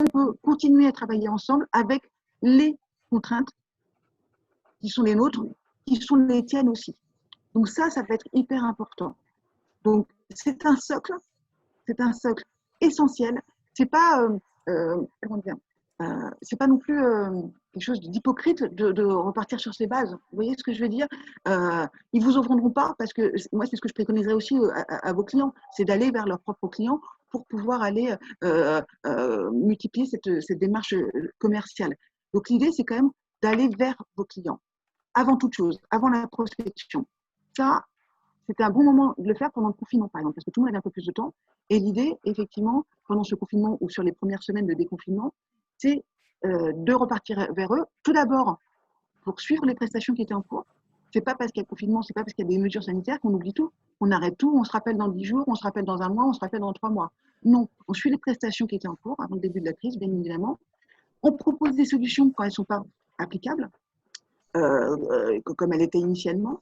peut continuer à travailler ensemble avec les contraintes qui sont les nôtres, qui sont les tiennes aussi. Donc ça va être hyper important. Donc c'est un socle essentiel. C'est pas comment dire, c'est pas non plus quelque chose d'hypocrite de repartir sur ces bases. Vous voyez ce que je veux dire? Ils vous en vendront pas parce que moi c'est ce que je préconiserais aussi à vos clients, c'est d'aller vers leurs propres clients pour pouvoir aller multiplier cette démarche commerciale. Donc l'idée c'est quand même d'aller vers vos clients avant toute chose, avant la prospection. Ça, c'était un bon moment de le faire pendant le confinement, par exemple, parce que tout le monde avait un peu plus de temps. Et l'idée, effectivement, pendant ce confinement ou sur les premières semaines de déconfinement, c'est de repartir vers eux. Tout d'abord, pour suivre les prestations qui étaient en cours. C'est pas parce qu'il y a le confinement, c'est pas parce qu'il y a des mesures sanitaires qu'on oublie tout. On arrête tout, on se rappelle dans 10 jours, on se rappelle dans un mois, on se rappelle dans 3 mois. Non, on suit les prestations qui étaient en cours avant le début de la crise, bien évidemment. On propose des solutions quand elles ne sont pas applicables, comme elles étaient initialement.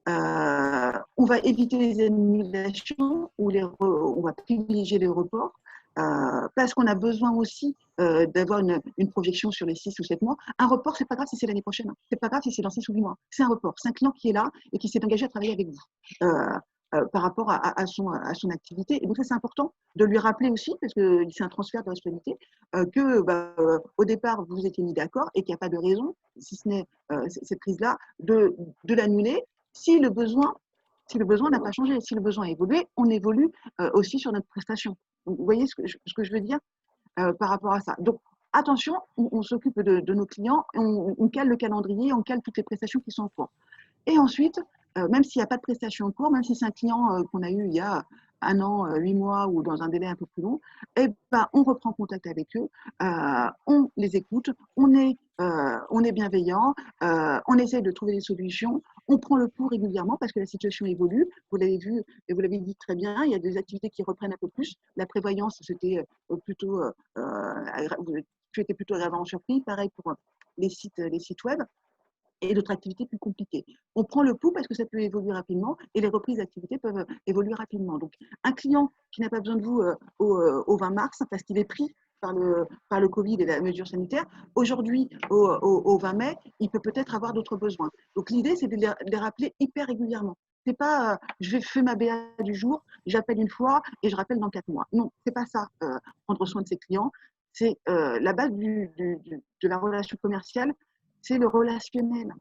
On va éviter les annulations ou on va privilégier les reports parce qu'on a besoin aussi d'avoir une projection sur les 6 ou 7 mois. Un report, c'est pas grave si c'est l'année prochaine, hein. C'est pas grave si c'est dans 6 ou 8 mois. C'est un report. C'est un client qui est là et qui s'est engagé à travailler avec vous par rapport à son activité. Et donc ça, c'est important de lui rappeler aussi, parce que c'est un transfert de responsabilité, au départ, vous étiez mis d'accord et qu'il n'y a pas de raison, si ce n'est cette crise-là, de l'annuler. Si le besoin n'a pas changé, si le besoin a évolué, on évolue aussi sur notre prestation. Donc, vous voyez ce que je veux dire par rapport à ça. Donc, attention, on s'occupe de nos clients, on cale le calendrier, on cale toutes les prestations qui sont en cours. Et ensuite, même s'il n'y a pas de prestation en cours, même si c'est un client qu'on a eu il y a 1 an, 8 mois ou dans un délai un peu plus long, eh ben, on reprend contact avec eux, on les écoute, on est bienveillant, on essaye de trouver des solutions, on prend le pouls régulièrement parce que la situation évolue. Vous l'avez vu et vous l'avez dit très bien, il y a des activités qui reprennent un peu plus. La prévoyance, c'était plutôt, tu étais plutôt agréablement surpris. Pareil pour les sites web et d'autres activités plus compliquées. On prend le pouls parce que ça peut évoluer rapidement et les reprises d'activités peuvent évoluer rapidement. Donc, un client qui n'a pas besoin de vous au 20 mars parce qu'il est pris par le Covid et la mesure sanitaire, aujourd'hui, au 20 mai, il peut peut-être avoir d'autres besoins. Donc, l'idée, c'est de les rappeler hyper régulièrement. C'est pas je fais ma BA du jour, j'appelle une fois et je rappelle dans 4 mois. Non, c'est pas ça, prendre soin de ses clients. C'est la base de la relation commerciale, c'est le relationnel.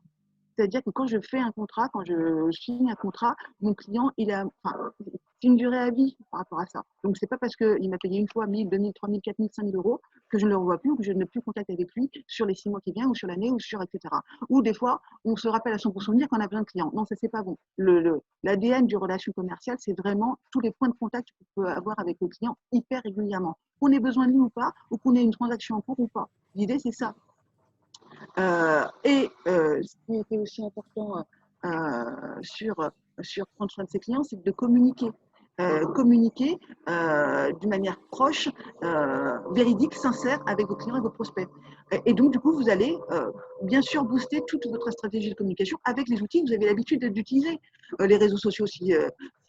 C'est-à-dire que quand je fais un contrat, quand je signe un contrat, mon client, c'est une durée à vie par rapport à ça. Donc, c'est pas parce qu'il m'a payé une fois 1 000, 2 000, 3 000, 4 000, 5 000 euros que je ne le revois plus ou que je n'ai plus contact avec lui sur les 6 mois qui viennent ou sur l'année ou sur etc. Ou des fois, on se rappelle à son pour souvenir qu'on a besoin de clients. Non, ça, c'est pas bon. L'ADN du relation commercial, c'est vraiment tous les points de contact qu'on peut avoir avec le client hyper régulièrement. Qu'on ait besoin de lui ou pas, ou qu'on ait une transaction en cours ou pas. L'idée, c'est ça. Ce qui était aussi important sur prendre soin de ses clients, c'est de communiquer. Communiquer d'une manière proche, véridique, sincère avec vos clients et vos prospects. Et donc, du coup, vous allez bien sûr booster toute votre stratégie de communication avec les outils que vous avez l'habitude d'utiliser. Les réseaux sociaux, si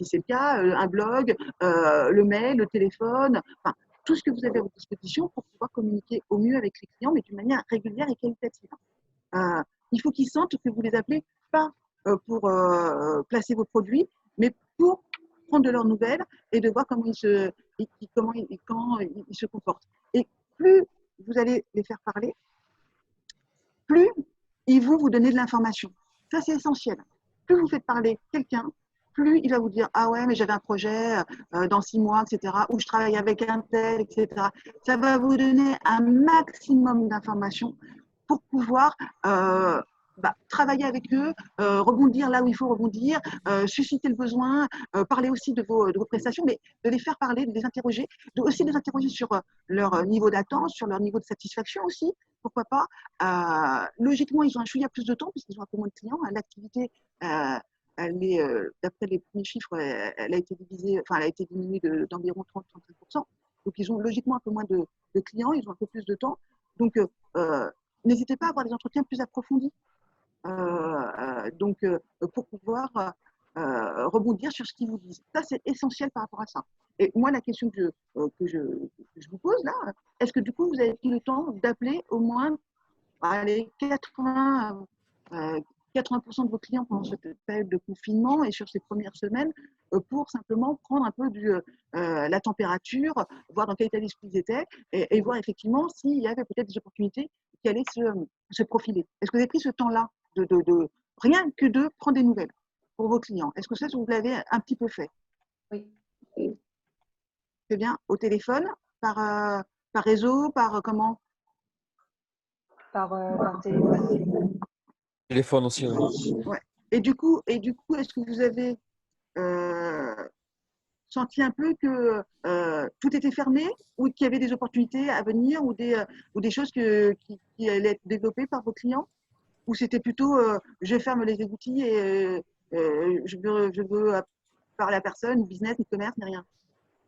c'est le cas, un blog, le mail, le téléphone, enfin, tout ce que vous avez à votre disposition pour pouvoir communiquer au mieux avec les clients, mais d'une manière régulière et qualitative. Il faut qu'ils sentent que vous les appelez pas pour placer vos produits, mais pour prendre de leurs nouvelles et de voir comment ils se comportent. Et plus vous allez les faire parler, plus ils vont vous donner de l'information. Ça, c'est essentiel. Plus vous faites parler quelqu'un, plus il va vous dire « Ah ouais, mais j'avais un projet dans 6 mois, etc. » ou « Je travaille avec un tel, etc. » Ça va vous donner un maximum d'informations pour pouvoir travailler avec eux, rebondir là où il faut rebondir, susciter le besoin, parler aussi de vos prestations, mais de les faire parler, de les interroger, aussi de les interroger sur leur niveau d'attente, sur leur niveau de satisfaction aussi, pourquoi pas. Logiquement, ils ont un chouïa plus de temps puisqu'ils ont un peu moins de clients. L'activité, d'après les premiers chiffres, elle a été diminuée d'environ 30-35%. Donc, ils ont logiquement un peu moins de clients, ils ont un peu plus de temps. Donc, n'hésitez pas à avoir des entretiens plus approfondis pour pouvoir rebondir sur ce qu'ils vous disent. Ça, c'est essentiel par rapport à ça. Et moi, la question que je vous pose là, est-ce que du coup, vous avez pris le temps d'appeler au moins allez, 80% de vos clients pendant cette période de confinement et sur ces premières semaines pour simplement prendre un peu la température, voir dans quel état d'esprit ils étaient et voir effectivement s'il y avait peut-être des opportunités qui allaient se profiler. Est-ce que vous avez pris ce temps-là rien que de prendre des nouvelles pour vos clients? Est-ce que ça, vous l'avez un petit peu fait? Oui. C'est bien. Au téléphone, par réseau, par comment? Par téléphone. Téléphone aussi, oui. Ouais. Et du coup, est-ce que vous avez euh, senti un peu que tout était fermé ou qu'il y avait des opportunités à venir ou des choses qui allaient être développées par vos clients? Ou c'était plutôt je ferme les égoutils et je veux parler à personne, ni business, ni commerce, ni rien?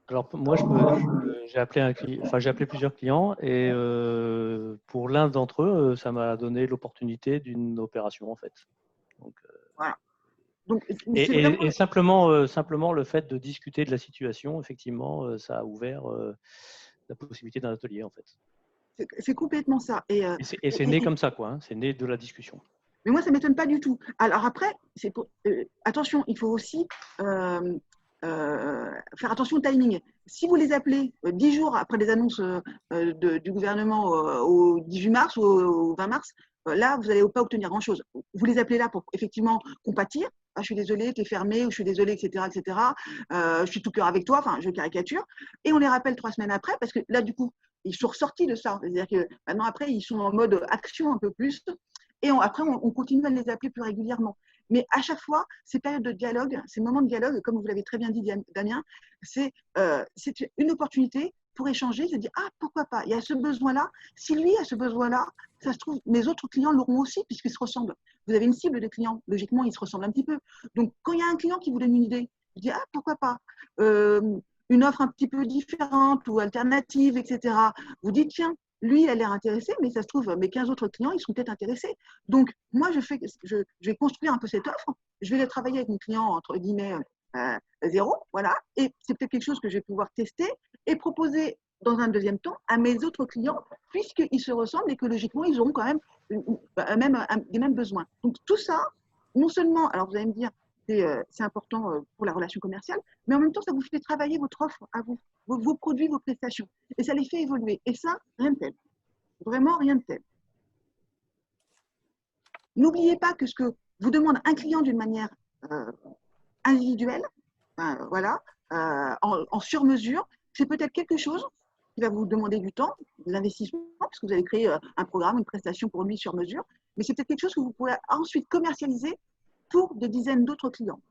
Alors moi, j'ai appelé plusieurs clients et pour l'un d'entre eux, ça m'a donné l'opportunité d'une opération en fait. Donc, Voilà. Donc, c'est vraiment... et simplement le fait de discuter de la situation, effectivement, ça a ouvert la possibilité d'un atelier en fait. C'est complètement ça. Et c'est né comme ça, quoi. Hein. C'est né de la discussion. mais moi, ça ne m'étonne pas du tout. Alors après, attention, il faut aussi faire attention au timing. Si vous les appelez 10 jours après les annonces du gouvernement au 18 mars ou au 20 mars, là, vous n'allez pas obtenir grand-chose. Vous les appelez là pour effectivement compatir. Ah, je suis désolée, tu es fermé, ou je suis désolée, etc., etc. Je suis tout cœur avec toi, enfin, je caricature. Et on les rappelle 3 semaines après, parce que là, du coup, ils sont ressortis de ça. C'est-à-dire que maintenant, après, ils sont en mode action un peu plus. Et après, on continue à les appeler plus régulièrement. Mais à chaque fois, ces périodes de dialogue, ces moments de dialogue, comme vous l'avez très bien dit, Damien, c'est une opportunité pour échanger, se dire, ah, pourquoi pas, il y a ce besoin-là. Si lui a ce besoin-là, ça se trouve, mes autres clients l'auront aussi, puisqu'ils se ressemblent. Vous avez une cible de clients, logiquement, ils se ressemblent un petit peu. Donc, quand il y a un client qui vous donne une idée, je dis, ah, pourquoi pas une offre un petit peu différente ou alternative, etc. Vous dites, tiens, lui, il a l'air intéressé, mais ça se trouve, mes 15 autres clients, ils sont peut-être intéressés. Donc, moi, je vais construire un peu cette offre. Je vais la travailler avec mon client, entre guillemets, zéro, voilà. Et c'est peut-être quelque chose que je vais pouvoir tester et proposer dans un deuxième temps à mes autres clients, puisqu'ils se ressemblent et que logiquement, ils auront quand même, les mêmes besoins. Donc, tout ça, non seulement, alors vous allez me dire, c'est important pour la relation commerciale, mais en même temps, ça vous fait travailler votre offre à vous, vos produits, vos prestations. Et ça les fait évoluer. Et ça, rien de tel. Vraiment rien de tel. N'oubliez pas que ce que vous demande un client d'une manière individuelle, voilà, en sur-mesure, c'est peut-être quelque chose qui va vous demander du temps, de l'investissement, parce que vous allez créer un programme, une prestation pour lui sur mesure, mais c'est peut-être quelque chose que vous pouvez ensuite commercialiser pour des dizaines d'autres clients.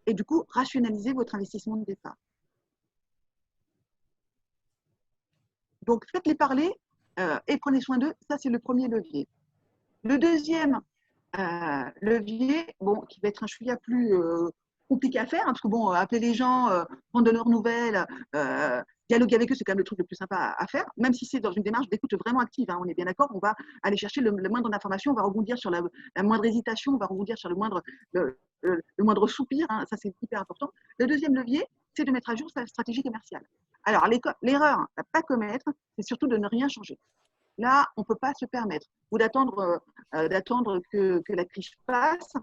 Et du coup, rationaliser votre investissement de départ. Donc, faites-les parler et prenez soin d'eux. Ça, c'est le premier levier. Le deuxième levier, bon, qui va être un chouïa plus compliqué à faire, hein, parce que bon, appeler les gens, prendre de leurs nouvelles, dialoguer avec eux, c'est quand même le truc le plus sympa à faire, même si c'est dans une démarche d'écoute vraiment active. Hein, on est bien d'accord, on va aller chercher le moindre d'information, on va rebondir sur la moindre hésitation, on va rebondir sur le moindre soupir, hein, ça c'est hyper important. Le deuxième levier, c'est de mettre à jour sa stratégie commerciale. Alors, l'erreur à ne pas commettre, c'est surtout de ne rien changer. Là, on ne peut pas se permettre ou d'attendre que la crise passe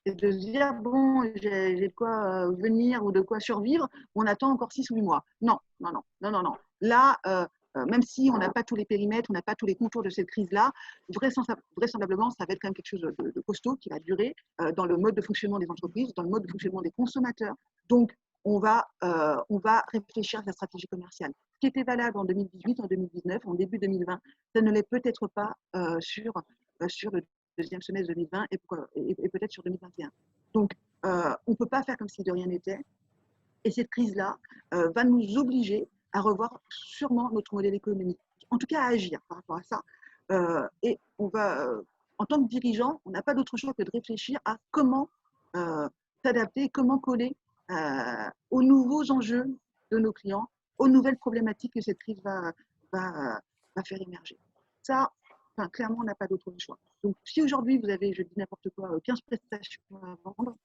et de se dire, bon, j'ai de quoi venir ou de quoi survivre, on attend encore 6 ou 8 mois. Non, non, non, non, non, non. Là, même si on n'a pas tous les périmètres, on n'a pas tous les contours de cette crise-là, vraisemblablement, ça va être quand même quelque chose de costaud qui va durer dans le mode de fonctionnement des entreprises, dans le mode de fonctionnement des consommateurs. Donc, on va réfléchir à la stratégie commerciale. Ce qui était valable en 2018, en 2019, en début 2020, ça ne l'est peut-être pas sur le deuxième semestre 2020 et peut-être sur 2021. Donc, on ne peut pas faire comme si de rien n'était. Et cette crise-là va nous obliger à revoir sûrement notre modèle économique, en tout cas à agir par rapport à ça. Et on va, en tant que dirigeant, on n'a pas d'autre choix que de réfléchir à comment s'adapter, comment coller aux nouveaux enjeux de nos clients, aux nouvelles problématiques que cette crise va faire émerger. Ça, enfin, clairement, on n'a pas d'autre choix. Donc, si aujourd'hui, vous avez, je dis n'importe quoi, 15 prestations à vendre,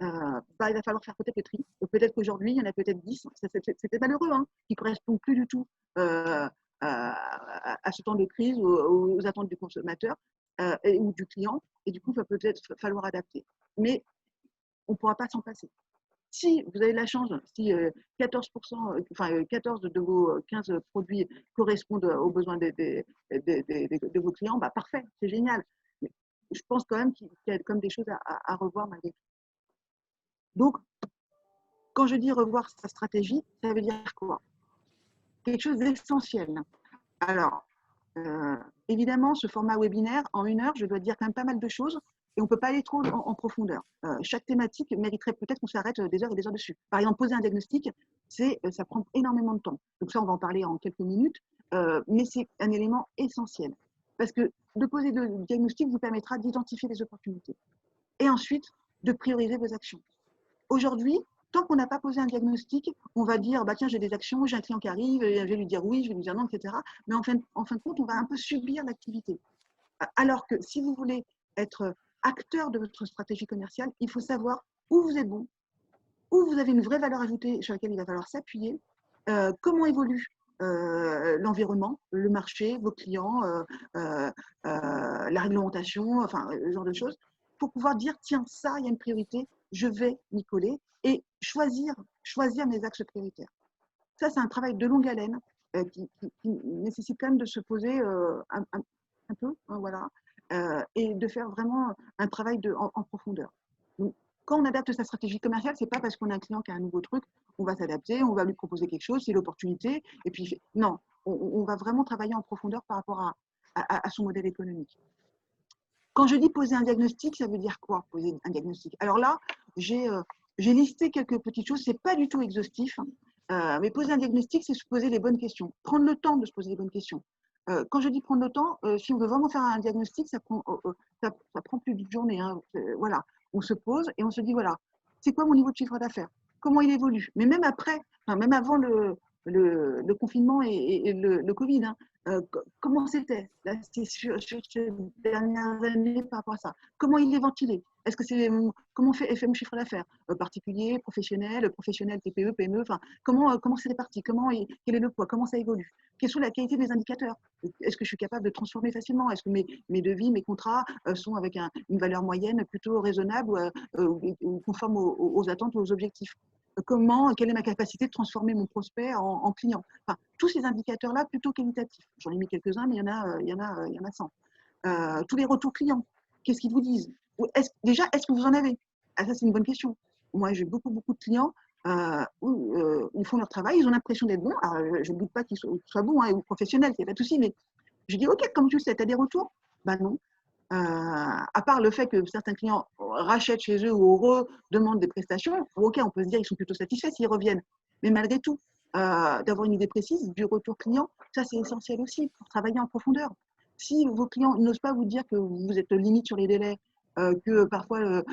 bah, il va falloir faire peut-être le tri. Peut-être qu'aujourd'hui, il y en a peut-être 10. C'était malheureux, hein, qui ne correspondent plus du tout à ce temps de crise, aux attentes du consommateur ou du client. Et du coup, il va peut-être falloir adapter. Mais on ne pourra pas s'en passer. Si vous avez de la chance, si 14%, enfin 14 de vos 15 produits correspondent aux besoins de vos clients, bah parfait, c'est génial. Mais je pense quand même qu'il y a comme des choses à revoir malgré tout. Donc, quand je dis revoir sa stratégie, ça veut dire quoi? Quelque chose d'essentiel. Alors, évidemment, ce format webinaire, en 1 heure, je dois dire quand même pas mal de choses et on ne peut pas aller trop en profondeur. Chaque thématique mériterait peut-être qu'on s'arrête des heures et des heures dessus. Par exemple, poser un diagnostic, ça prend énormément de temps. Donc ça, on va en parler en quelques minutes, mais c'est un élément essentiel. Parce que de poser le diagnostic vous permettra d'identifier les opportunités et ensuite de prioriser vos actions. Aujourd'hui, tant qu'on n'a pas posé un diagnostic, on va dire bah tiens, j'ai des actions, j'ai un client qui arrive, je vais lui dire oui, je vais lui dire non, etc. Mais en fin de compte, on va un peu subir l'activité. Alors que si vous voulez être acteur de votre stratégie commerciale, il faut savoir où vous êtes bon, où vous avez une vraie valeur ajoutée sur laquelle il va falloir s'appuyer, comment évolue l'environnement, le marché, vos clients, la réglementation, enfin, ce genre de choses, pour pouvoir dire, tiens, ça, il y a une priorité, je vais m'y coller et choisir mes axes prioritaires. Ça, c'est un travail de longue haleine qui nécessite quand même de se poser un peu, hein, voilà, et de faire vraiment un travail en profondeur. Donc, quand on adapte sa stratégie commerciale, ce n'est pas parce qu'on a un client qui a un nouveau truc, on va s'adapter, on va lui proposer quelque chose, c'est l'opportunité, et puis non, on va vraiment travailler en profondeur par rapport à son modèle économique. Quand je dis poser un diagnostic, ça veut dire quoi, poser un diagnostic? Alors là, j'ai listé quelques petites choses, ce n'est pas du tout exhaustif, mais poser un diagnostic, c'est se poser les bonnes questions, prendre le temps de se poser les bonnes questions. Quand je dis prendre le temps, si on veut vraiment faire un diagnostic, ça prend plus d'une journée. Hein, voilà, on se pose et on se dit, voilà, c'est quoi mon niveau de chiffre d'affaires? Comment il évolue? Mais même après, enfin, même avant le confinement et le Covid, hein, comment c'était là, sur ces dernières années par rapport à ça? Comment il est ventilé? Est-ce que c'est comment fait mon chiffre d'affaires? Particulier, professionnel, TPE, PME, enfin, comment c'est réparti? Quel est le poids? Comment ça évolue? Quelle est la qualité des indicateurs? Est-ce que je suis capable de transformer facilement? Est-ce que mes devis, mes contrats sont avec une valeur moyenne plutôt raisonnable ou conforme aux attentes ou aux objectifs? Quelle est ma capacité de transformer mon prospect en client? Enfin, tous ces indicateurs-là plutôt qualitatifs. J'en ai mis quelques-uns, mais il y en a 100. Tous les retours clients, qu'est-ce qu'ils vous disent? Déjà, est-ce que vous en avez? Ah, ça, c'est une bonne question. Moi, j'ai beaucoup de clients où ils font leur travail, ils ont l'impression d'être bons. Alors, je ne doute pas qu'ils soient bons ou professionnels, il n'y a pas de souci, mais je dis, OK, comme tu le sais, tu as des retours? Ben non. À part le fait que certains clients rachètent chez eux ou redemandent des prestations, OK, on peut se dire qu'ils sont plutôt satisfaits s'ils reviennent. Mais malgré tout, d'avoir une idée précise du retour client, ça c'est essentiel aussi pour travailler en profondeur. Si vos clients n'osent pas vous dire que vous êtes limite sur les délais, que parfois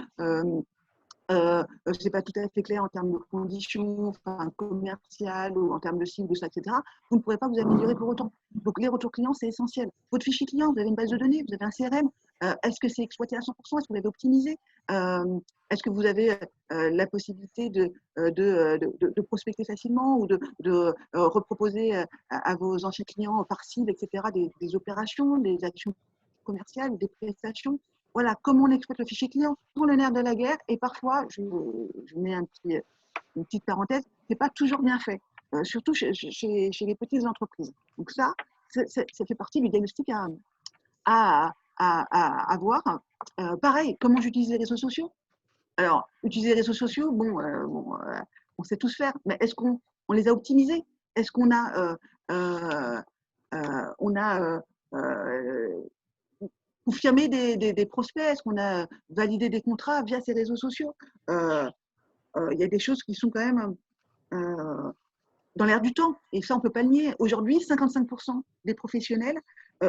c'est pas tout à fait clair en termes de conditions commerciales ou en termes de cible, de ça, etc., vous ne pourrez pas vous améliorer pour autant. Donc, les retours clients, c'est essentiel. Votre fichier client, vous avez une base de données, vous avez un CRM. Est-ce que c'est exploité à 100%? Est-ce que vous l'avez optimisé? Est-ce que vous avez la possibilité de prospecter facilement ou de reproposer à vos anciens clients par cible, etc., des opérations, des actions commerciales, des prestations? Voilà, comment on exploite le fichier client pour le nerf de la guerre. Et parfois, je mets une petite parenthèse, ce n'est pas toujours bien fait, surtout chez les petites entreprises. Donc ça fait partie du diagnostic à avoir. Pareil, comment j'utilise les réseaux sociaux? Alors, utiliser les réseaux sociaux, on sait tous faire, mais est-ce qu'on les a optimisés? Est-ce qu'on a confirmer des prospects? Est-ce qu'on a validé des contrats via ces réseaux sociaux? Il y a des choses qui sont quand même dans l'air du temps. Et ça, on ne peut pas le nier. Aujourd'hui, 55% des professionnels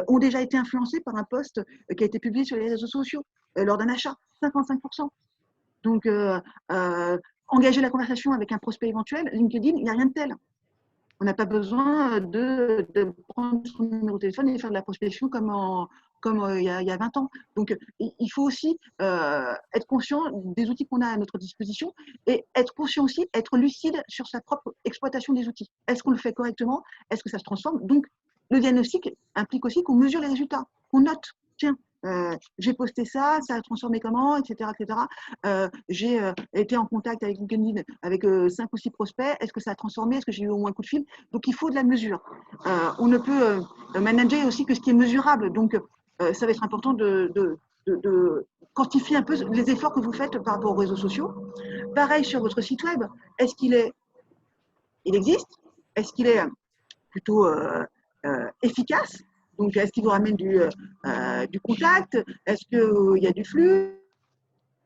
ont déjà été influencés par un post qui a été publié sur les réseaux sociaux lors d'un achat. 55%. Donc, engager la conversation avec un prospect éventuel, LinkedIn, il n'y a rien de tel. On n'a pas besoin de prendre son numéro de téléphone et faire de la prospection comme comme il y a 20 ans. Donc, il faut aussi être conscient des outils qu'on a à notre disposition et être conscient aussi, être lucide sur sa propre exploitation des outils. Est-ce qu'on le fait correctement? Est-ce que ça se transforme? Donc, le diagnostic implique aussi qu'on mesure les résultats, qu'on note. Tiens, j'ai posté ça, ça a transformé comment, etc. etc. J'ai été en contact avec LinkedIn avec 5 ou 6 prospects. Est-ce que ça a transformé? Est-ce que j'ai eu au moins un coup de fil? Donc, il faut de la mesure. On ne peut manager aussi que ce qui est mesurable. Donc, ça va être important de quantifier un peu les efforts que vous faites par rapport aux réseaux sociaux. Pareil sur votre site web. Est-ce il existe? Est-ce qu'il est plutôt efficace? Donc, est-ce qu'il vous ramène du contact? Est-ce qu'il y a du flux?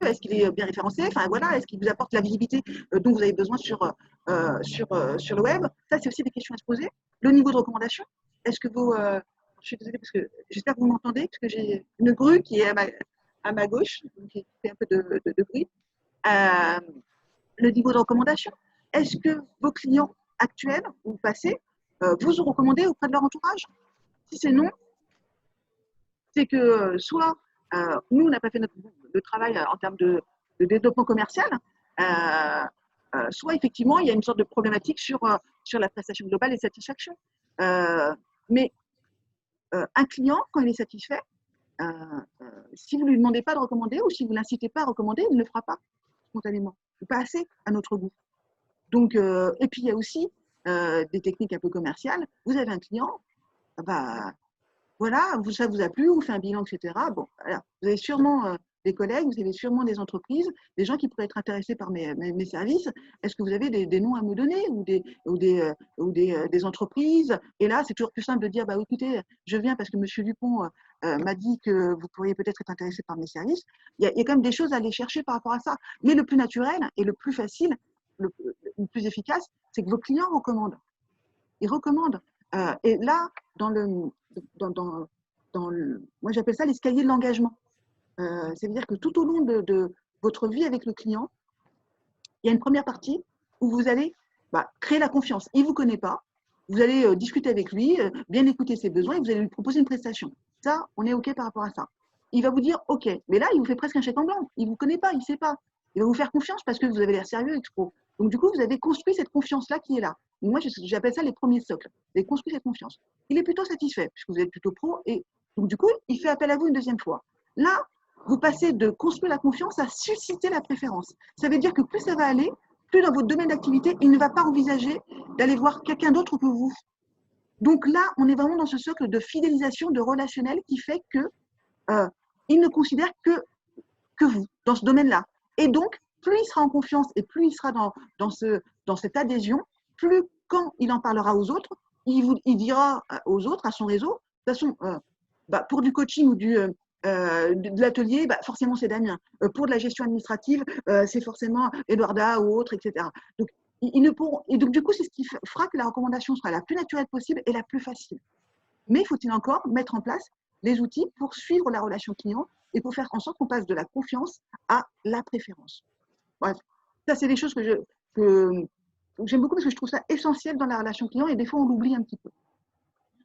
Est-ce qu'il est bien référencé? Enfin, voilà, est-ce qu'il vous apporte la visibilité dont vous avez besoin sur le web? Ça, c'est aussi des questions à se poser. Le niveau de recommandation. Est-ce que vous... je suis désolée parce que j'espère que vous m'entendez, parce que j'ai une grue qui est à ma gauche, qui fait un peu de bruit. Le niveau de recommandation. Est-ce que vos clients actuels ou passés vous ont recommandé auprès de leur entourage? Si c'est non, c'est que soit nous, on n'a pas fait le travail en termes de développement commercial, soit effectivement, il y a une sorte de problématique sur la prestation globale et satisfaction. Mais un client, quand il est satisfait, si vous ne lui demandez pas de recommander ou si vous ne l'incitez pas à recommander, il ne le fera pas spontanément, ou pas assez à notre goût. Donc, et puis il y a aussi des techniques un peu commerciales. Vous avez un client, bah, voilà, ça vous a plu, on fait un bilan, etc. Bon, voilà. Vous avez sûrement des collègues, vous avez sûrement des entreprises, des gens qui pourraient être intéressés par mes services. Est-ce que vous avez des noms à me donner ou des entreprises? Et là, c'est toujours plus simple de dire, bah, écoutez, je viens parce que M. Dupont m'a dit que vous pourriez peut-être être intéressé par mes services. Il y a quand même des choses à aller chercher par rapport à ça. Mais le plus naturel et le plus facile, le plus efficace, c'est que vos clients recommandent. Ils recommandent. Et là, moi j'appelle ça l'escalier de l'engagement. C'est-à-dire que tout au long de votre vie avec le client, il y a une première partie où vous allez créer la confiance. Il ne vous connaît pas, vous allez discuter avec lui, bien écouter ses besoins et vous allez lui proposer une prestation. Ça, on est OK par rapport à ça. Il va vous dire OK, mais là, il vous fait presque un chèque en blanc. Il ne vous connaît pas, il ne sait pas. Il va vous faire confiance parce que vous avez l'air sérieux, Expo. Donc, du coup, vous avez construit cette confiance-là qui est là. Moi, j'appelle ça les premiers socles. Vous avez construit cette confiance. Il est plutôt satisfait puisque vous êtes plutôt pro et donc, du coup, il fait appel à vous une deuxième fois. Là, vous passez de construire la confiance à susciter la préférence. Ça veut dire que plus ça va aller, plus dans votre domaine d'activité, il ne va pas envisager d'aller voir quelqu'un d'autre que vous. Donc là, on est vraiment dans ce socle de fidélisation, de relationnel qui fait que il ne considère que vous, dans ce domaine-là. Et donc, plus il sera en confiance et plus il sera dans cette adhésion, plus quand il en parlera aux autres, il dira aux autres, à son réseau, de toute façon, pour du coaching ou de l'atelier, forcément c'est Damien. Pour de la gestion administrative, c'est forcément Eduarda ou autre, etc. Donc, ils ne pourront, et donc du coup, c'est ce qui fera que la recommandation sera la plus naturelle possible et la plus facile. Mais faut-il encore mettre en place les outils pour suivre la relation client et pour faire en sorte qu'on passe de la confiance à la préférence. Bref, ça c'est des choses que j'aime beaucoup parce que je trouve ça essentiel dans la relation client et des fois on l'oublie un petit peu.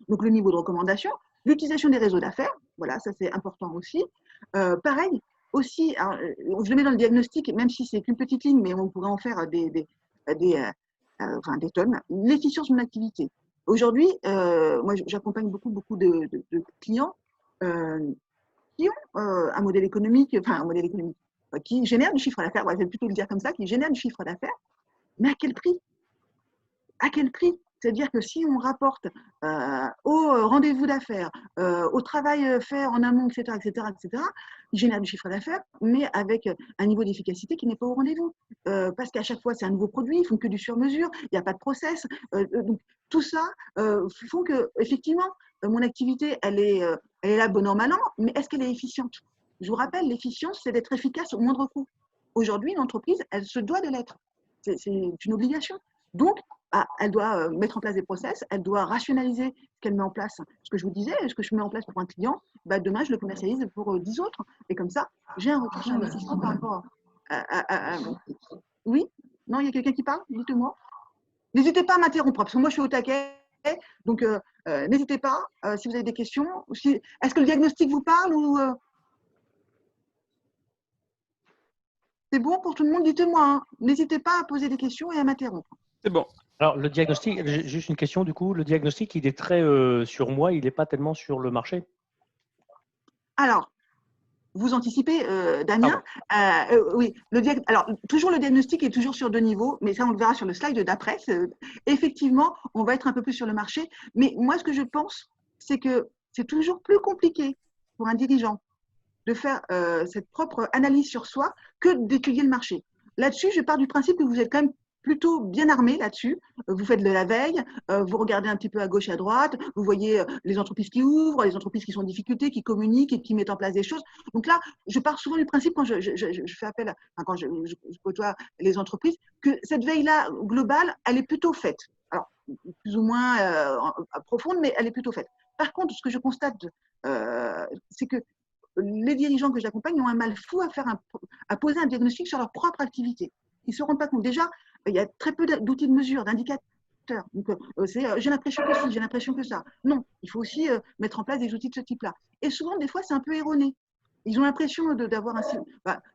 Donc le niveau de recommandation, l'utilisation des réseaux d'affaires, voilà, ça c'est important aussi. Pareil, aussi, alors, je le mets dans le diagnostic, même si c'est qu'une petite ligne, mais on pourrait en faire des tonnes. L'efficience de mon activité. Aujourd'hui, moi j'accompagne beaucoup de clients qui ont un modèle économique, qui génère du chiffre d'affaires, je vais plutôt le dire comme ça, qui génère du chiffre d'affaires, mais à quel prix? À quel prix? C'est-à-dire que si on rapporte au rendez-vous d'affaires, au travail fait en amont, etc., ils génèrent du chiffre d'affaires, mais avec un niveau d'efficacité qui n'est pas au rendez-vous. Parce qu'à chaque fois, c'est un nouveau produit, ils font que du sur-mesure, il n'y a pas de process. Donc, tout ça font que, effectivement, mon activité, elle est là bon an, mal an, mais est-ce qu'elle est efficiente? Je vous rappelle, l'efficience, c'est d'être efficace au moindre coût. Aujourd'hui, une entreprise, elle se doit de l'être. C'est une obligation. Donc, elle doit mettre en place des process, elle doit rationaliser ce qu'elle met en place. Ce que je vous disais, ce que je mets en place pour un client, demain, je le commercialise pour 10 autres. Et comme ça, j'ai un retour sur investissement par rapport à... Oui? Non, il y a quelqu'un qui parle? Dites-moi. N'hésitez pas à m'interrompre, parce que moi, je suis au taquet. Donc, n'hésitez pas si vous avez des questions. Est-ce que le diagnostic vous parle ou c'est bon pour tout le monde? Dites-moi, hein. N'hésitez pas à poser des questions et à m'interrompre. C'est bon. Alors, le diagnostic, juste une question du coup, le diagnostic, il est très sur moi, il n'est pas tellement sur le marché. Alors, vous anticipez, Damien. Oui, alors, toujours le diagnostic est toujours sur 2 niveaux, mais ça, on le verra sur le slide d'après. Effectivement, on va être un peu plus sur le marché. Mais moi, ce que je pense, c'est que c'est toujours plus compliqué pour un dirigeant de faire cette propre analyse sur soi que d'étudier le marché. Là-dessus, je pars du principe que vous êtes quand même plutôt bien armé là-dessus. Vous faites de la veille, vous regardez un petit peu à gauche et à droite, vous voyez les entreprises qui ouvrent, les entreprises qui sont en difficulté, qui communiquent et qui mettent en place des choses. Donc là, je pars souvent du principe quand je fais appel, quand je côtoie les entreprises, que cette veille-là globale, elle est plutôt faite. Alors, plus ou moins profonde, mais elle est plutôt faite. Par contre, ce que je constate, c'est que les dirigeants que j'accompagne ont un mal fou à poser un diagnostic sur leur propre activité. Ils ne se rendent pas compte. Déjà, il y a très peu d'outils de mesure, d'indicateurs. Donc, j'ai l'impression que si, j'ai l'impression que ça. Non, il faut aussi mettre en place des outils de ce type-là. Et souvent, des fois, c'est un peu erroné. Ils ont l'impression d'avoir un site,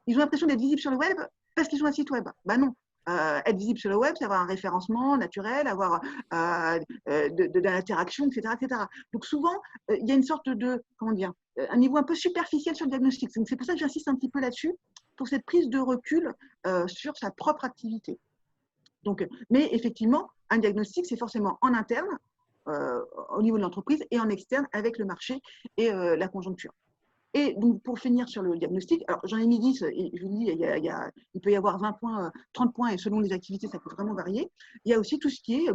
ils ont l'impression d'être visibles sur le web parce qu'ils ont un site web. Non. Être visible sur le web, c'est avoir un référencement naturel, avoir de l'interaction, etc., etc. Donc souvent, il y a une sorte de, comment dire, un niveau un peu superficiel sur le diagnostic. C'est pour ça que j'insiste un petit peu là-dessus, pour cette prise de recul sur sa propre activité. Donc, mais effectivement, un diagnostic, c'est forcément en interne, au niveau de l'entreprise, et en externe avec le marché et la conjoncture. Et donc, pour finir sur le diagnostic, alors j'en ai mis 10, et je vous dis, il peut y avoir 20 points, 30 points, et selon les activités, ça peut vraiment varier. Il y a aussi tout ce qui est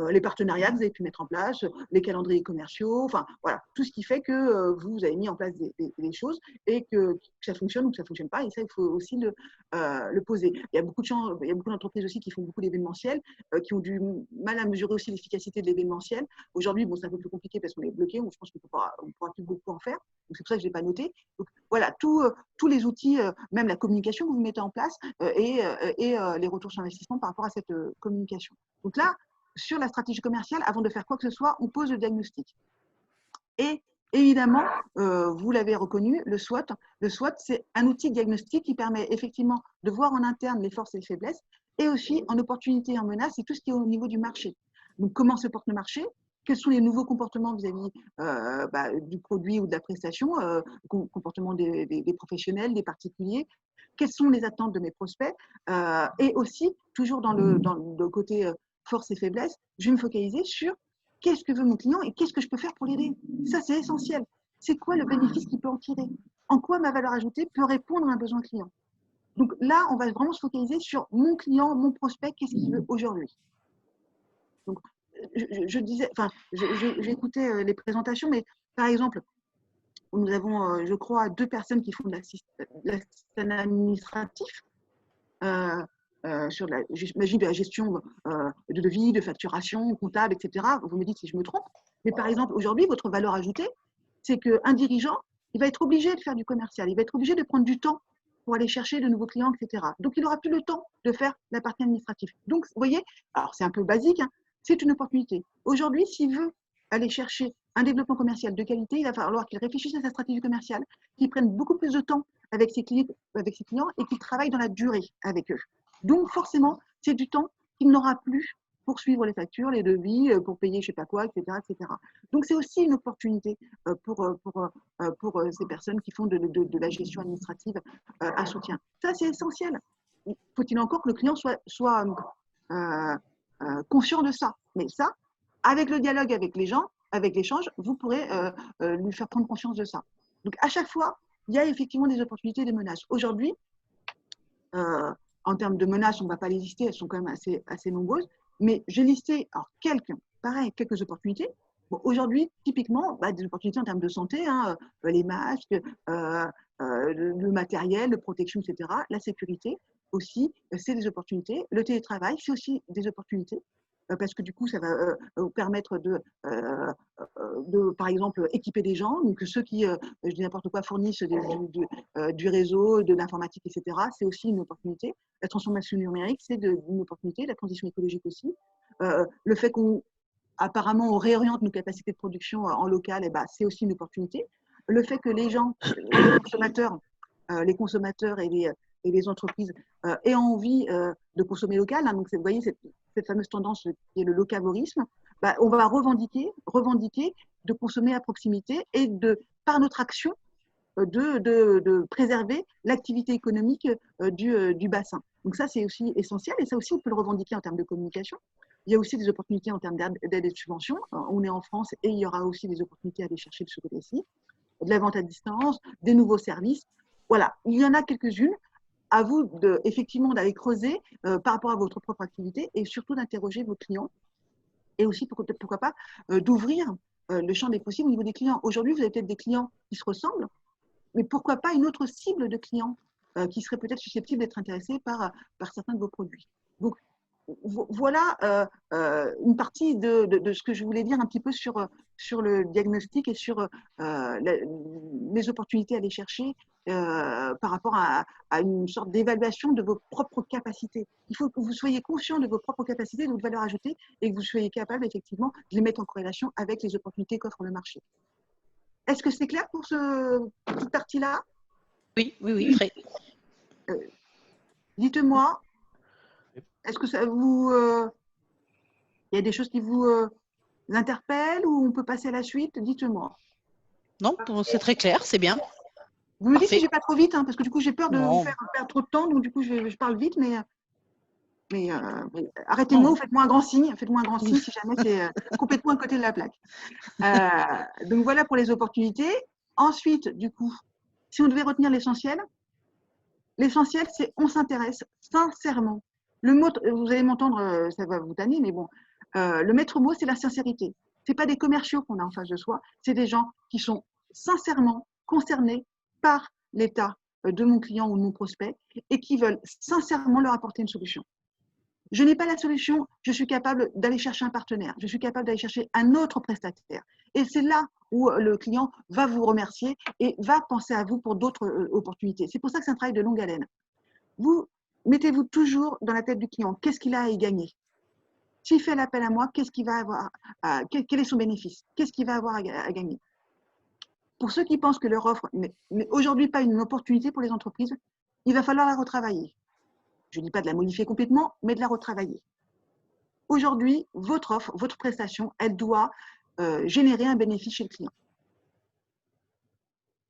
les partenariats que vous avez pu mettre en place, les calendriers commerciaux, enfin voilà, tout ce qui fait que vous avez mis en place des choses et que ça fonctionne ou que ça ne fonctionne pas. Et ça, il faut aussi le poser. Il y a beaucoup d'entreprises aussi qui font beaucoup d'événementiels, qui ont du mal à mesurer aussi l'efficacité de l'événementiel. Aujourd'hui, bon, c'est un peu plus compliqué parce qu'on est bloqué, je pense qu'on ne pourra plus beaucoup en faire. Donc, c'est pour ça que je ne l'ai pas noté. Donc, voilà, tous les outils, même la communication que vous mettez en place et les retours sur investissement par rapport à cette communication. Donc là, sur la stratégie commerciale, avant de faire quoi que ce soit, on pose le diagnostic. Et évidemment, vous l'avez reconnu, le SWOT. Le SWOT, c'est un outil diagnostique qui permet effectivement de voir en interne les forces et les faiblesses, et aussi en opportunité et en menace, c'est tout ce qui est au niveau du marché. Donc, comment se porte le marché? Quels sont les nouveaux comportements vis-à-vis du produit ou de la prestation, comportement des professionnels, des particuliers? Quelles sont les attentes de mes prospects? Et aussi, toujours dans le côté force et faiblesse, je vais me focaliser sur qu'est-ce que veut mon client et qu'est-ce que je peux faire pour l'aider. Ça, c'est essentiel. C'est quoi le bénéfice qu'il peut en tirer? En quoi ma valeur ajoutée peut répondre à un besoin client? Donc là, on va vraiment se focaliser sur mon client, mon prospect, qu'est-ce qu'il veut aujourd'hui. Donc, j'écoutais les présentations, mais par exemple, nous avons, je crois, 2 personnes qui font de l'assistant administratif. J'imagine de la gestion de devis, de facturation, comptable, etc. Vous me dites si je me trompe. Mais par exemple, aujourd'hui, votre valeur ajoutée, c'est qu'un dirigeant, il va être obligé de faire du commercial, il va être obligé de prendre du temps pour aller chercher de nouveaux clients, etc. Donc, il n'aura plus le temps de faire la partie administrative. Donc, vous voyez, alors c'est un peu basique, hein, c'est une opportunité. Aujourd'hui, s'il veut aller chercher un développement commercial de qualité, il va falloir qu'il réfléchisse à sa stratégie commerciale, qu'il prenne beaucoup plus de temps avec ses clients et qu'il travaille dans la durée avec eux. Donc, forcément, c'est du temps qu'il n'aura plus pour suivre les factures, les devis, pour payer je ne sais pas quoi, etc., etc. Donc, c'est aussi une opportunité pour ces personnes qui font de la gestion administrative un soutien. Ça, c'est essentiel. Faut-il encore que le client soit conscient de ça. Mais ça, avec le dialogue avec les gens, avec l'échange, vous pourrez lui faire prendre conscience de ça. Donc, à chaque fois, il y a effectivement des opportunités et des menaces. Aujourd'hui, en termes de menaces, on ne va pas les lister, elles sont quand même assez nombreuses, mais j'ai listé quelques opportunités. Bon, aujourd'hui, typiquement, des opportunités en termes de santé, hein, les masques, le matériel, de protection, etc. La sécurité aussi, c'est des opportunités. Le télétravail, c'est aussi des opportunités. Parce que du coup, ça va vous permettre de, par exemple, équiper des gens. Donc, ceux qui, je dis n'importe quoi, fournissent du réseau, de l'informatique, etc., c'est aussi une opportunité. La transformation numérique, c'est une opportunité. La transition écologique aussi. Le fait qu'on apparemment, on réoriente nos capacités de production en local, et ben, c'est aussi une opportunité. Le fait que les gens, les consommateurs et les entreprises aient envie de consommer local, hein, donc vous voyez cette fameuse tendance qui est le locavorisme, bah, on va revendiquer de consommer à proximité et par notre action, de préserver l'activité économique du bassin. Donc ça, c'est aussi essentiel et ça aussi, on peut le revendiquer en termes de communication. Il y a aussi des opportunités en termes d'aide et de subventions. On est en France et il y aura aussi des opportunités à aller chercher de ce côté-ci, de la vente à distance, des nouveaux services. Voilà, il y en a quelques-unes. À vous effectivement d'aller creuser par rapport à votre propre activité et surtout d'interroger vos clients et aussi pourquoi pas d'ouvrir le champ des possibles au niveau des clients. Aujourd'hui, vous avez peut-être des clients qui se ressemblent, mais pourquoi pas une autre cible de clients qui serait peut-être susceptible d'être intéressés par certains de vos produits. Donc, voilà une partie de ce que je voulais dire un petit peu sur le diagnostic et sur les opportunités à aller chercher par rapport à une sorte d'évaluation de vos propres capacités. Il faut que vous soyez conscient de vos propres capacités, de votre valeur ajoutée, et que vous soyez capable effectivement de les mettre en corrélation avec les opportunités qu'offre le marché. Est-ce que c'est clair pour cette partie-là? Oui, très. Dites-moi, est-ce que ça vous... il y a des choses qui vous interpellent ou on peut passer à la suite? Dites-moi. Non, c'est très clair, c'est bien. Vous me dites Parfait. si je vais pas trop vite, hein, parce que du coup j'ai peur de Non. vous faire perdre trop de temps, donc du coup je parle vite, mais arrêtez-moi ou faites-moi un grand signe. Faites-moi un grand signe si jamais c'est complètement à côté de la plaque. Donc voilà pour les opportunités. Ensuite, du coup, si on devait retenir l'essentiel, c'est on s'intéresse sincèrement. Le mot, vous allez m'entendre, ça va vous tanner, mais bon, le maître mot, c'est la sincérité. C'est pas des commerciaux qu'on a en face de soi, c'est des gens qui sont sincèrement concernés par l'état de mon client ou de mon prospect et qui veulent sincèrement leur apporter une solution. Je n'ai pas la solution, je suis capable d'aller chercher un partenaire, je suis capable d'aller chercher un autre prestataire. Et c'est là où le client va vous remercier et va penser à vous pour d'autres opportunités. C'est pour ça que c'est un travail de longue haleine. Vous mettez-vous toujours dans la tête du client, qu'est-ce qu'il a à y gagner? S'il fait l'appel à moi, qu'est-ce qu'il va avoir, quel est son bénéfice? Qu'est-ce qu'il va avoir à gagner? Pour ceux qui pensent que leur offre n'est aujourd'hui pas une opportunité pour les entreprises, il va falloir la retravailler. Je ne dis pas de la modifier complètement, mais de la retravailler. Aujourd'hui, votre offre, votre prestation, elle doit générer un bénéfice chez le client.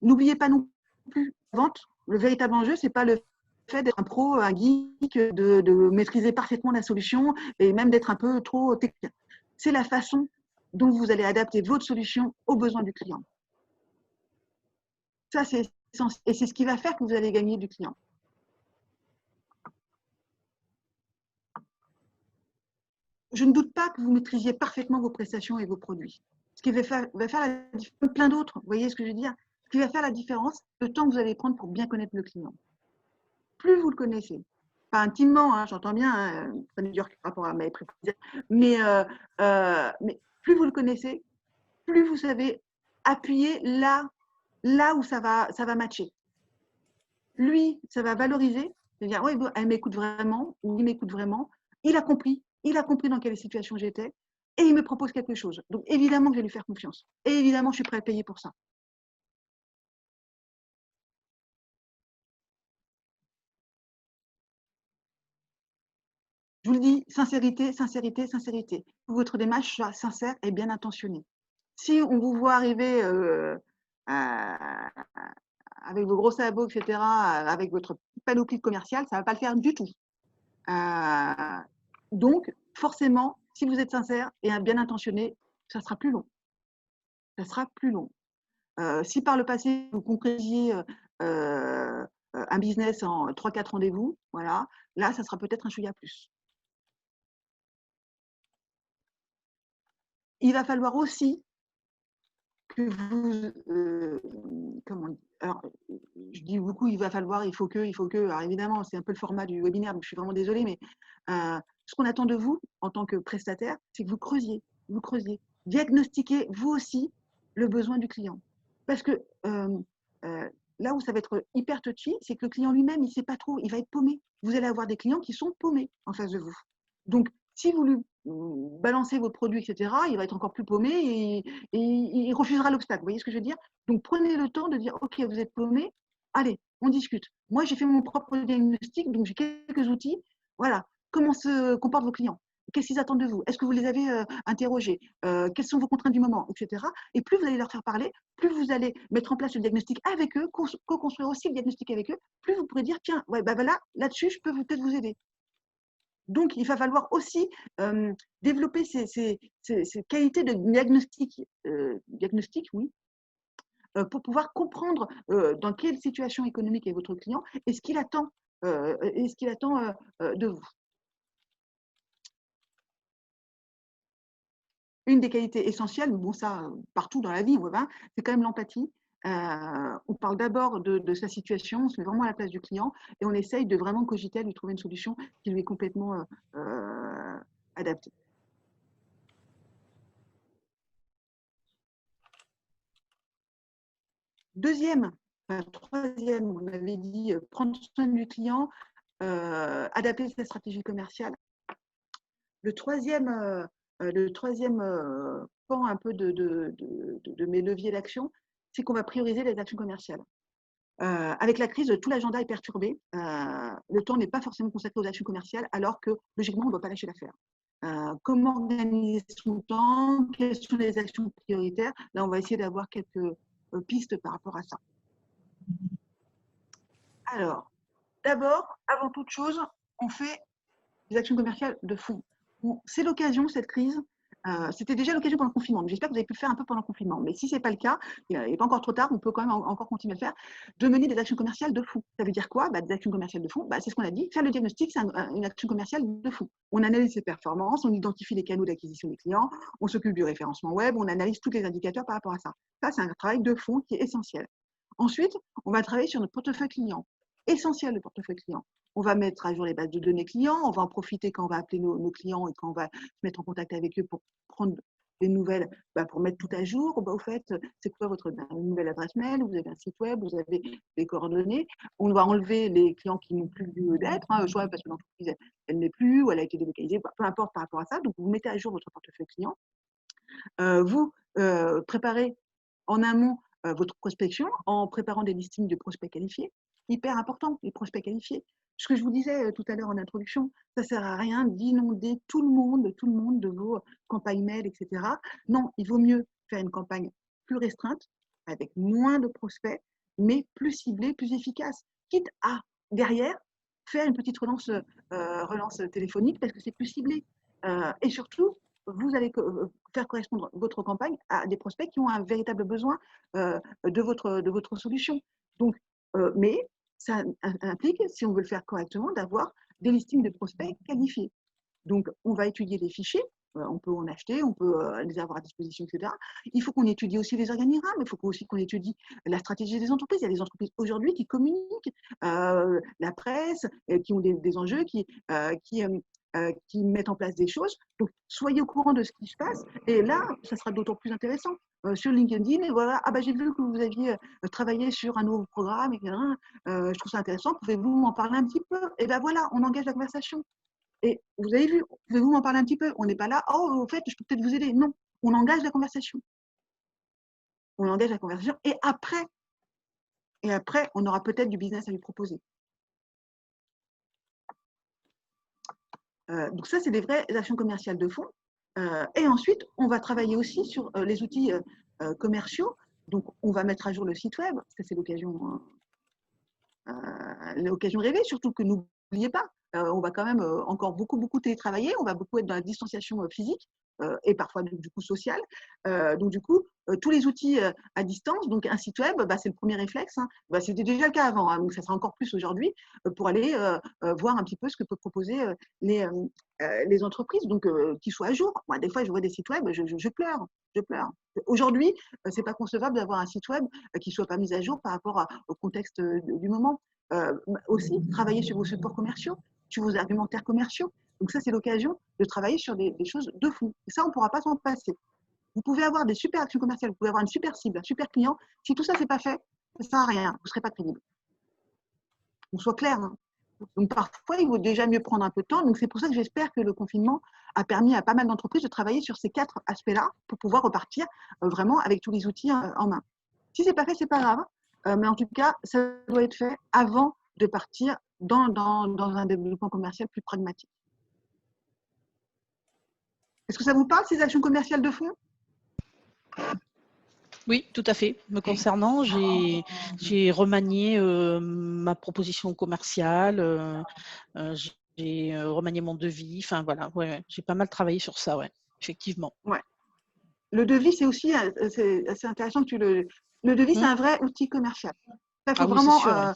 N'oubliez pas non plus la vente. Le véritable enjeu, ce n'est pas le fait d'être un pro, un geek, de maîtriser parfaitement la solution et même d'être un peu trop technique. C'est la façon dont vous allez adapter votre solution aux besoins du client. Ça, c'est essentiel. Et c'est ce qui va faire que vous allez gagner du client. Je ne doute pas que vous maîtrisiez parfaitement vos prestations et vos produits. Ce qui va faire la différence, plein d'autres, vous voyez ce que je veux dire? Ce qui va faire la différence, le temps que vous allez prendre pour bien connaître le client. Plus vous le connaissez, pas intimement, hein, j'entends bien, prenez du recul par rapport à mes précisions, mais plus vous le connaissez, plus vous savez appuyer là où ça va matcher. Lui, ça va valoriser, c'est-à-dire, ouais, elle m'écoute vraiment, ou il m'écoute vraiment, il a compris dans quelle situation j'étais, et il me propose quelque chose. Donc, évidemment que je vais lui faire confiance. Et évidemment, je suis prêt à payer pour ça. Je vous le dis, sincérité, sincérité, sincérité. Que votre démarche soit sincère et bien intentionnée. Si on vous voit arriver avec vos gros sabots, etc., avec votre panoplie commerciale, ça ne va pas le faire du tout. Donc, forcément, si vous êtes sincère et bien intentionné, ça sera plus long. Ça sera plus long. Si par le passé, vous concrétisiez un business en 3-4 rendez-vous, voilà, là, ça sera peut-être un chouïa plus. Il va falloir aussi que vous, comment dire, alors, je dis beaucoup, il va falloir, il faut que, alors évidemment, c'est un peu le format du webinaire, donc je suis vraiment désolée, mais ce qu'on attend de vous, en tant que prestataire, c'est que vous creusiez, diagnostiquez vous aussi le besoin du client. Parce que là où ça va être hyper touchy, c'est que le client lui-même, il ne sait pas trop, il va être paumé. Vous allez avoir des clients qui sont paumés en face de vous. Donc, si vous lui balancer vos produits, etc., il va être encore plus paumé et il refusera l'obstacle. Vous voyez ce que je veux dire? Donc, prenez le temps de dire, OK, vous êtes paumé, allez, on discute. Moi, j'ai fait mon propre diagnostic, donc j'ai quelques outils. Voilà, comment se comportent vos clients? Qu'est-ce qu'ils attendent de vous? Est-ce que vous les avez interrogés? Quelles sont vos contraintes du moment, etc. Et plus vous allez leur faire parler, plus vous allez mettre en place le diagnostic avec eux, co-construire aussi le diagnostic avec eux, plus vous pourrez dire, tiens, ouais, bah voilà, là-dessus, je peux peut-être vous aider. Donc, il va falloir aussi développer ces qualités de diagnostic, oui, pour pouvoir comprendre dans quelle situation économique est votre client et ce qu'il attend, de vous. Une des qualités essentielles, mais bon, ça, partout dans la vie, ouais, c'est quand même l'empathie. On parle d'abord de sa situation, on se met vraiment à la place du client et on essaye de vraiment cogiter à lui trouver une solution qui lui est complètement adaptée. Troisième, on avait dit prendre soin du client, adapter sa stratégie commerciale. Le troisième pan un peu de mes leviers d'action, c'est qu'on va prioriser les actions commerciales. Avec la crise, tout l'agenda est perturbé. Le temps n'est pas forcément consacré aux actions commerciales, alors que logiquement, on ne doit pas lâcher l'affaire. Comment organiser son temps? Quelles sont les actions prioritaires? Là, on va essayer d'avoir quelques pistes par rapport à ça. Alors, d'abord, avant toute chose, on fait des actions commerciales de fond. Bon, c'est l'occasion, cette crise. C'était déjà l'occasion pendant le confinement. J'espère que vous avez pu le faire un peu pendant le confinement. Mais si ce n'est pas le cas, il n'est pas encore trop tard, on peut quand même encore continuer à le faire, de mener des actions commerciales de fou. Ça veut dire quoi? Des actions commerciales de fond, c'est ce qu'on a dit. Faire le diagnostic, c'est une action commerciale de fou. On analyse ses performances, on identifie les canaux d'acquisition des clients, on s'occupe du référencement web, on analyse tous les indicateurs par rapport à ça. Ça, c'est un travail de fond qui est essentiel. Ensuite, on va travailler sur notre portefeuille client. Essentiel, le portefeuille client. On va mettre à jour les bases de données clients, on va en profiter quand on va appeler nos clients et quand on va se mettre en contact avec eux pour prendre des nouvelles, pour mettre tout à jour. Au fait, c'est quoi votre nouvelle adresse mail? Vous avez un site web, vous avez des coordonnées. On va enlever les clients qui n'ont plus lieu d'être, soit parce que l'entreprise elle n'est plus ou elle a été délocalisée, peu importe par rapport à ça. Donc, vous mettez à jour votre portefeuille client. Vous préparez en amont votre prospection en préparant des listings de prospects qualifiés. Hyper important, les prospects qualifiés. Ce que je vous disais tout à l'heure en introduction, ça ne sert à rien d'inonder tout le monde de vos campagnes mail, etc. Non, il vaut mieux faire une campagne plus restreinte, avec moins de prospects, mais plus ciblée, plus efficace. Quitte à, derrière, faire une petite relance téléphonique parce que c'est plus ciblé. Et surtout, vous allez faire correspondre votre campagne à des prospects qui ont un véritable besoin de votre solution. Donc, mais ça implique, si on veut le faire correctement, d'avoir des listings de prospects qualifiés. Donc, on va étudier les fichiers, on peut en acheter, on peut les avoir à disposition, etc. Il faut qu'on étudie aussi les organigrammes, il faut aussi qu'on étudie la stratégie des entreprises. Il y a des entreprises aujourd'hui qui communiquent, la presse, qui ont des enjeux, qui mettent en place des choses. Donc, soyez au courant de ce qui se passe. Et là, ça sera d'autant plus intéressant. Sur LinkedIn, et voilà, j'ai vu que vous aviez travaillé sur un nouveau programme, et je trouve ça intéressant, pouvez-vous m'en parler un petit peu? Et bien voilà, on engage la conversation. Et vous avez vu, pouvez-vous m'en parler un petit peu? On n'est pas là, au fait, je peux peut-être vous aider. Non, on engage la conversation. On engage la conversation et après, on aura peut-être du business à lui proposer. Donc ça, c'est des vraies actions commerciales de fond. Et ensuite, on va travailler aussi sur les outils commerciaux. Donc, on va mettre à jour le site web. Ça, c'est l'occasion rêvée, surtout que n'oubliez pas, on va quand même encore beaucoup télétravailler. On va beaucoup être dans la distanciation physique et parfois du coup sociale. Donc, du coup, tous les outils à distance, donc un site web, c'est le premier réflexe. C'était déjà le cas avant, donc ça sera encore plus aujourd'hui pour aller voir un petit peu ce que peuvent proposer les entreprises, donc qu'ils soient à jour. Moi, des fois, je vois des sites web, je pleure. Aujourd'hui, c'est pas concevable d'avoir un site web qui soit pas mis à jour par rapport au contexte du moment. Aussi, travailler sur vos supports commerciaux, sur vos argumentaires commerciaux. Donc ça, c'est l'occasion de travailler sur des choses de fou. Et ça, on ne pourra pas s'en passer. Vous pouvez avoir des super actions commerciales, vous pouvez avoir une super cible, un super client. Si tout ça, ce n'est pas fait, ça ne sert à rien. Vous ne serez pas crédible. On soit clair. Donc, parfois, il vaut déjà mieux prendre un peu de temps. Donc, c'est pour ça que j'espère que le confinement a permis à pas mal d'entreprises de travailler sur ces 4 aspects-là pour pouvoir repartir vraiment avec tous les outils en main. Si ce n'est pas fait, ce n'est pas grave. Mais en tout cas, ça doit être fait avant de partir dans un développement commercial plus pragmatique. Est-ce que ça vous parle, ces actions commerciales de fond? Oui, tout à fait. Me concernant, j'ai remanié ma proposition commerciale, j'ai remanié mon devis. Enfin, voilà, ouais, j'ai pas mal travaillé sur ça, ouais, effectivement. Ouais. Le devis, c'est aussi c'est assez intéressant que tu le. Le devis, c'est un vrai outil commercial. Il faut Ah oui, c'est vraiment sûr.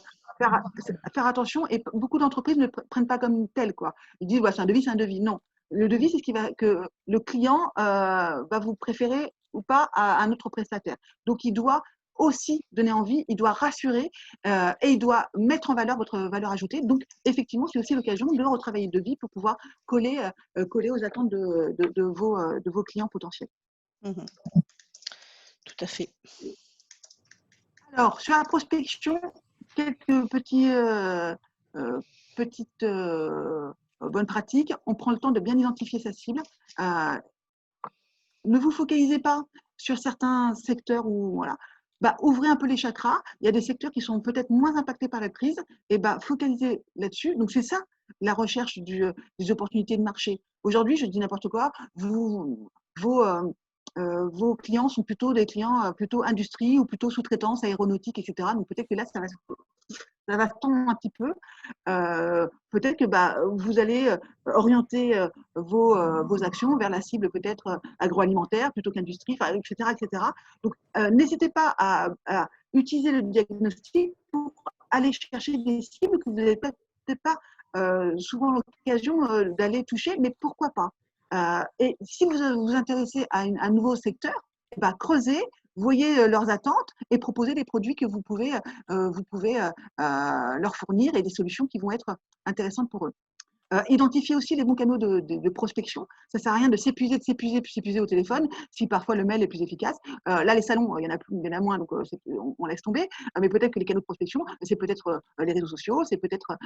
faire attention et beaucoup d'entreprises ne prennent pas comme tel, quoi. Ils disent, ouais, c'est un devis, c'est un devis. Non. Le devis, c'est ce qui va que le client va vous préférer ou pas à un autre prestataire. Donc, il doit aussi donner envie, il doit rassurer et il doit mettre en valeur votre valeur ajoutée. Donc, effectivement, c'est aussi l'occasion de retravailler le devis pour pouvoir coller aux attentes de vos clients potentiels. Mhm. Tout à fait. Alors, sur la prospection, quelques petites bonnes pratiques. On prend le temps de bien identifier sa cible. Ne vous focalisez pas sur certains secteurs où, voilà, ouvrez un peu les chakras. Il y a des secteurs qui sont peut-être moins impactés par la crise. Et focalisez là-dessus. Donc, c'est ça, la recherche des opportunités de marché. Aujourd'hui, je dis n'importe quoi, vos clients sont plutôt des clients plutôt industrie ou plutôt sous-traitance, aéronautique, etc. Donc, peut-être que là, ça va se tendre un petit peu. Peut-être que vous allez orienter vos actions vers la cible peut-être agroalimentaire plutôt qu'industrie, etc., etc. Donc, n'hésitez pas à utiliser le diagnostic pour aller chercher des cibles que vous n'avez peut-être pas souvent l'occasion d'aller toucher, mais pourquoi pas. Et si vous vous intéressez à un nouveau secteur, creusez, voyez leurs attentes et proposez des produits que vous pouvez leur fournir et des solutions qui vont être intéressantes pour eux. Identifier aussi les bons canaux de prospection. Ça ne sert à rien de s'épuiser au téléphone si parfois le mail est plus efficace. Là, les salons, il y en a moins, donc on laisse tomber. Mais peut-être que les canaux de prospection, c'est peut-être les réseaux sociaux, c'est peut-être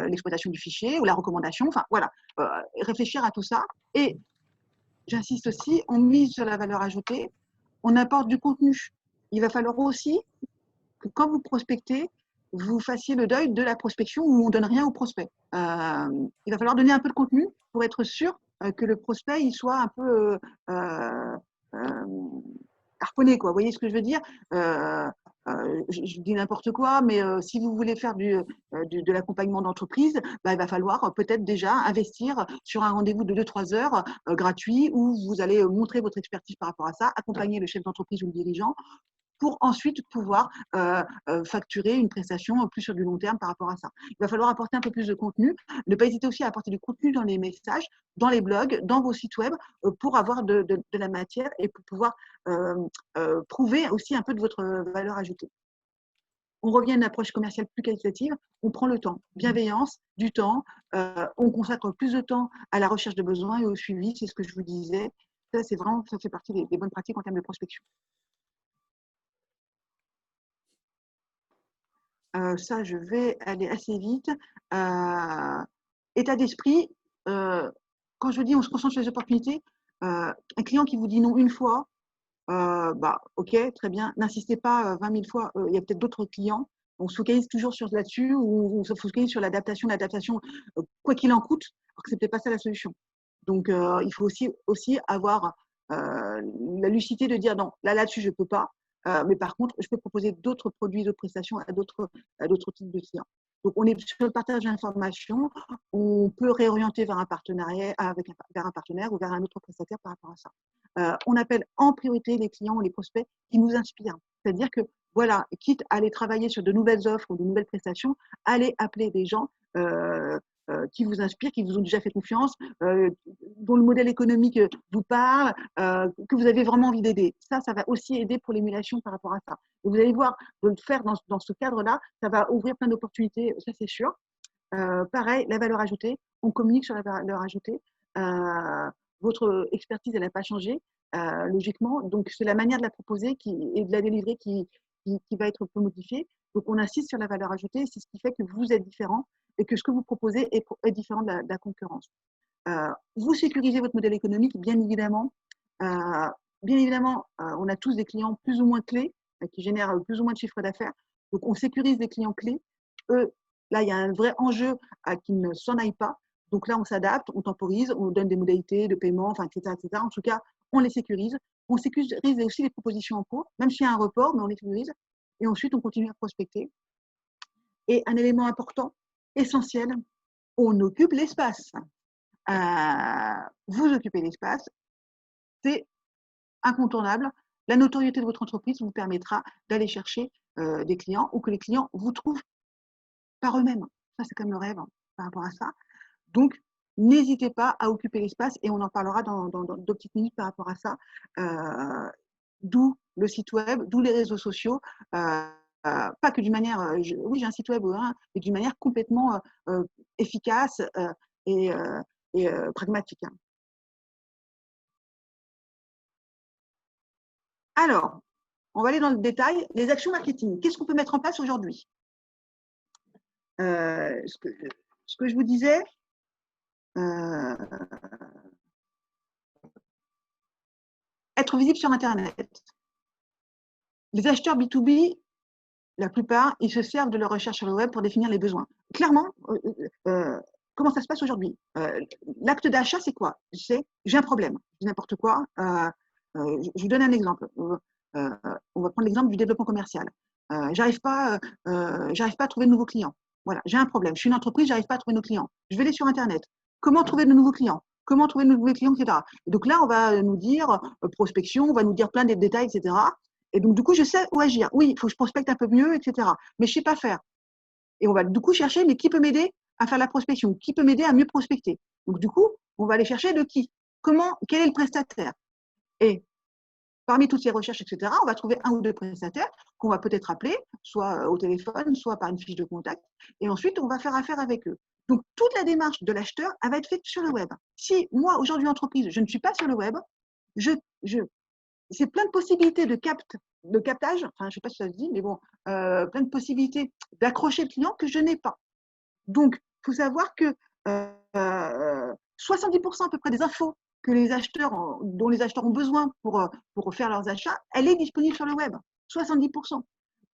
l'exploitation du fichier ou la recommandation. Enfin, voilà, réfléchir à tout ça. Et j'insiste aussi, on mise sur la valeur ajoutée, on apporte du contenu. Il va falloir aussi que quand vous prospectez, vous fassiez le deuil de la prospection où on ne donne rien au prospect. Il va falloir donner un peu de contenu pour être sûr que le prospect il soit un peu harponné, quoi. Vous voyez ce que je veux dire? Je dis n'importe quoi, mais si vous voulez faire de l'accompagnement d'entreprise, il va falloir peut-être déjà investir sur un rendez-vous de 2-3 heures gratuit où vous allez montrer votre expertise par rapport à ça, accompagner le chef d'entreprise ou le dirigeant pour ensuite pouvoir facturer une prestation plus sur du long terme par rapport à ça. Il va falloir apporter un peu plus de contenu. Ne pas hésiter aussi à apporter du contenu dans les messages, dans les blogs, dans vos sites web pour avoir de la matière et pour pouvoir prouver aussi un peu de votre valeur ajoutée. On revient à une approche commerciale plus qualitative, on prend le temps, bienveillance, du temps, on consacre plus de temps à la recherche de besoins et au suivi, c'est ce que je vous disais. Ça, ça fait partie des bonnes pratiques en termes de prospection. Ça, je vais aller assez vite. État d'esprit, quand je dis on se concentre sur les opportunités, un client qui vous dit non une fois, ok, très bien, n'insistez pas 20 000 fois, il y a peut-être d'autres clients. On se focalise toujours là-dessus ou on se focalise sur l'adaptation, quoi qu'il en coûte, alors que ce n'est peut-être pas ça la solution. Donc, il faut aussi avoir la lucidité de dire non, là-dessus, je ne peux pas. Mais par contre, je peux proposer d'autres produits, d'autres prestations à d'autres types de clients. Donc, on est sur le partage d'informations. On peut réorienter vers un partenariat, vers un partenaire ou vers un autre prestataire par rapport à ça. On appelle en priorité les clients ou les prospects qui nous inspirent. C'est-à-dire que, voilà, quitte à aller travailler sur de nouvelles offres ou de nouvelles prestations, allez appeler des gens qui vous inspirent, qui vous ont déjà fait confiance, dont le modèle économique vous parle, que vous avez vraiment envie d'aider. Ça va aussi aider pour l'émulation par rapport à ça. Et vous allez voir, de le faire dans ce cadre-là, ça va ouvrir plein d'opportunités, ça c'est sûr. Pareil, la valeur ajoutée, on communique sur la valeur ajoutée. Votre expertise, elle n'a pas changé, logiquement. Donc, c'est la manière de la proposer et de la délivrer qui va être un peu modifiée. Donc, on insiste sur la valeur ajoutée, c'est ce qui fait que vous êtes différent et que ce que vous proposez est différent de la concurrence. Vous sécurisez votre modèle économique, bien évidemment. On a tous des clients plus ou moins clés qui génèrent plus ou moins de chiffre d'affaires. Donc, on sécurise des clients clés. Eux, là, il y a un vrai enjeu à qu'ils ne s'en aillent pas. Donc là, on s'adapte, on temporise, on donne des modalités de paiement, enfin, etc., etc. En tout cas, on les sécurise. On sécurise aussi les propositions en cours, même s'il y a un report, mais on les sécurise. Et ensuite, on continue à prospecter. Et un élément important, essentiel, on occupe l'espace. Vous occupez l'espace, c'est incontournable. La notoriété de votre entreprise vous permettra d'aller chercher des clients ou que les clients vous trouvent par eux-mêmes. Ça, c'est comme le rêve par rapport à ça. Donc, n'hésitez pas à occuper l'espace et on en parlera dans 2 petites minutes par rapport à ça. D'où le site web, d'où les réseaux sociaux. Pas que d'une manière, oui, j'ai un site web, hein, mais d'une manière complètement efficace et pragmatique. Alors, on va aller dans le détail. Les actions marketing, qu'est-ce qu'on peut mettre en place aujourd'hui? Ce que je vous disais, être visible sur Internet. Les acheteurs B2B, la plupart, ils se servent de leur recherche sur le web pour définir les besoins. Clairement, comment ça se passe aujourd'hui? L'acte d'achat, c'est quoi? C'est j'ai un problème, je dis n'importe quoi. Je vous donne un exemple. On va prendre l'exemple du développement commercial. J'arrive pas à trouver de nouveaux clients. Voilà, j'ai un problème. Je suis une entreprise, j'arrive pas à trouver de clients. Je vais aller sur Internet. Comment trouver de nouveaux clients? Comment trouver de nouveaux clients, etc. Et donc là, on va nous dire prospection, on va nous dire plein de détails, etc. Et donc, du coup, je sais où agir. Oui, il faut que je prospecte un peu mieux, etc. Mais je ne sais pas faire. Et on va du coup chercher, mais qui peut m'aider à faire la prospection? Qui peut m'aider à mieux prospecter? Donc, du coup, on va aller chercher de qui? Quel est le prestataire? Et parmi toutes ces recherches, etc., on va trouver 1 ou 2 prestataires qu'on va peut-être appeler, soit au téléphone, soit par une fiche de contact. Et ensuite, on va faire affaire avec eux. Donc, toute la démarche de l'acheteur, elle va être faite sur le web. Si moi, aujourd'hui, entreprise, je ne suis pas sur le web, c'est plein de possibilités de captage, enfin, je ne sais pas si ça se dit, mais bon, plein de possibilités d'accrocher le client que je n'ai pas. Donc, il faut savoir que 70% à peu près des infos que dont les acheteurs ont besoin pour faire leurs achats, elle est disponible sur le web. 70%.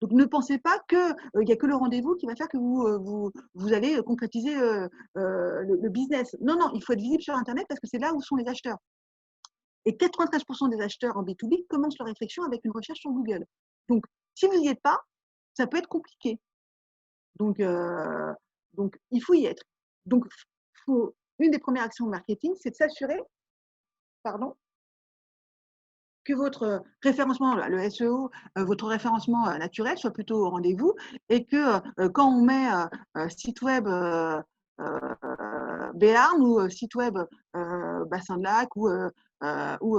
Donc, ne pensez pas qu'il n'y a que le rendez-vous qui va faire que vous allez concrétiser le business. Non, non, il faut être visible sur Internet parce que c'est là où sont les acheteurs. Et 93% des acheteurs en B2B commencent leur réflexion avec une recherche sur Google. Donc, si vous n'y êtes pas, ça peut être compliqué. Donc, il faut y être. Donc, une des premières actions marketing, c'est de s'assurer que votre référencement, le SEO, votre référencement naturel soit plutôt au rendez-vous et que quand on met site web Béarn ou site web Bassin de Lac ou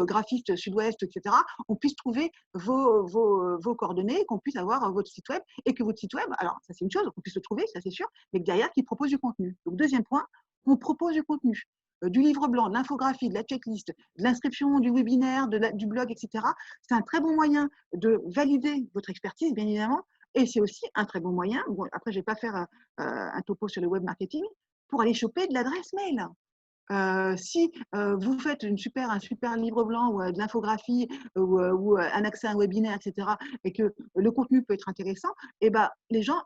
graphiste Sud-Ouest, etc., on puisse trouver vos coordonnées, qu'on puisse avoir votre site web et que votre site web, alors ça c'est une chose, qu'on puisse le trouver, ça c'est sûr, mais que derrière, qu'il propose du contenu. Donc deuxième point, on propose du contenu. Du livre blanc, de l'infographie, de la checklist, de l'inscription du webinaire, du blog, etc. C'est un très bon moyen de valider votre expertise, bien évidemment, et c'est aussi un très bon moyen, bon, après je ne vais pas faire un topo sur le web marketing, pour aller choper de l'adresse mail. Si vous faites un super livre blanc ou de l'infographie ou un accès à un webinaire, etc., et que le contenu peut être intéressant, et ben, les gens,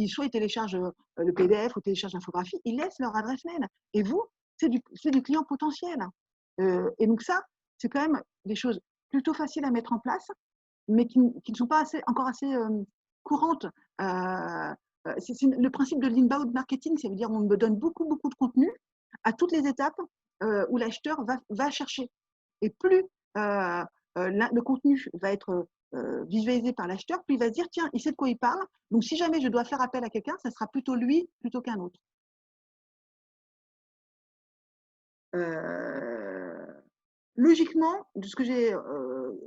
soit ils téléchargent le PDF ou téléchargent l'infographie, ils laissent leur adresse mail. Et vous, c'est du client potentiel. Et donc ça, c'est quand même des choses plutôt faciles à mettre en place, mais qui ne sont pas encore assez courantes. C'est le principe de l'inbound marketing, ça veut dire qu'on me donne beaucoup de contenu à toutes les étapes où l'acheteur va chercher. Et plus le contenu va être visualisé par l'acheteur, plus il va se dire, tiens, il sait de quoi il parle, donc si jamais je dois faire appel à quelqu'un, ça sera plutôt lui plutôt qu'un autre. Logiquement, de ce que j'ai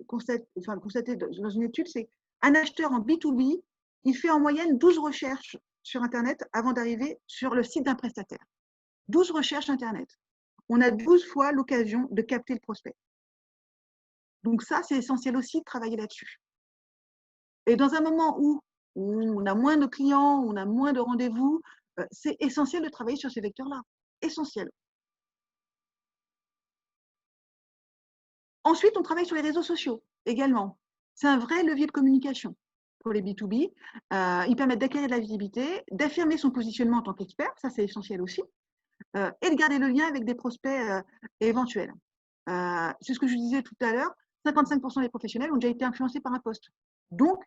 constaté dans une étude, c'est qu'un acheteur en B2B, il fait en moyenne 12 recherches sur Internet avant d'arriver sur le site d'un prestataire. 12 recherches Internet. On a 12 fois l'occasion de capter le prospect. Donc ça, c'est essentiel aussi de travailler là-dessus. Et dans un moment où où on a moins de clients, où on a moins de rendez-vous, c'est essentiel de travailler sur ces vecteurs-là. Essentiel. Ensuite, on travaille sur les réseaux sociaux également. C'est un vrai levier de communication pour les B2B. Ils permettent d'acquérir de la visibilité, d'affirmer son positionnement en tant qu'expert, ça c'est essentiel aussi, et de garder le lien avec des prospects éventuels. C'est ce que je disais tout à l'heure, 55% des professionnels ont déjà été influencés par un post. Donc,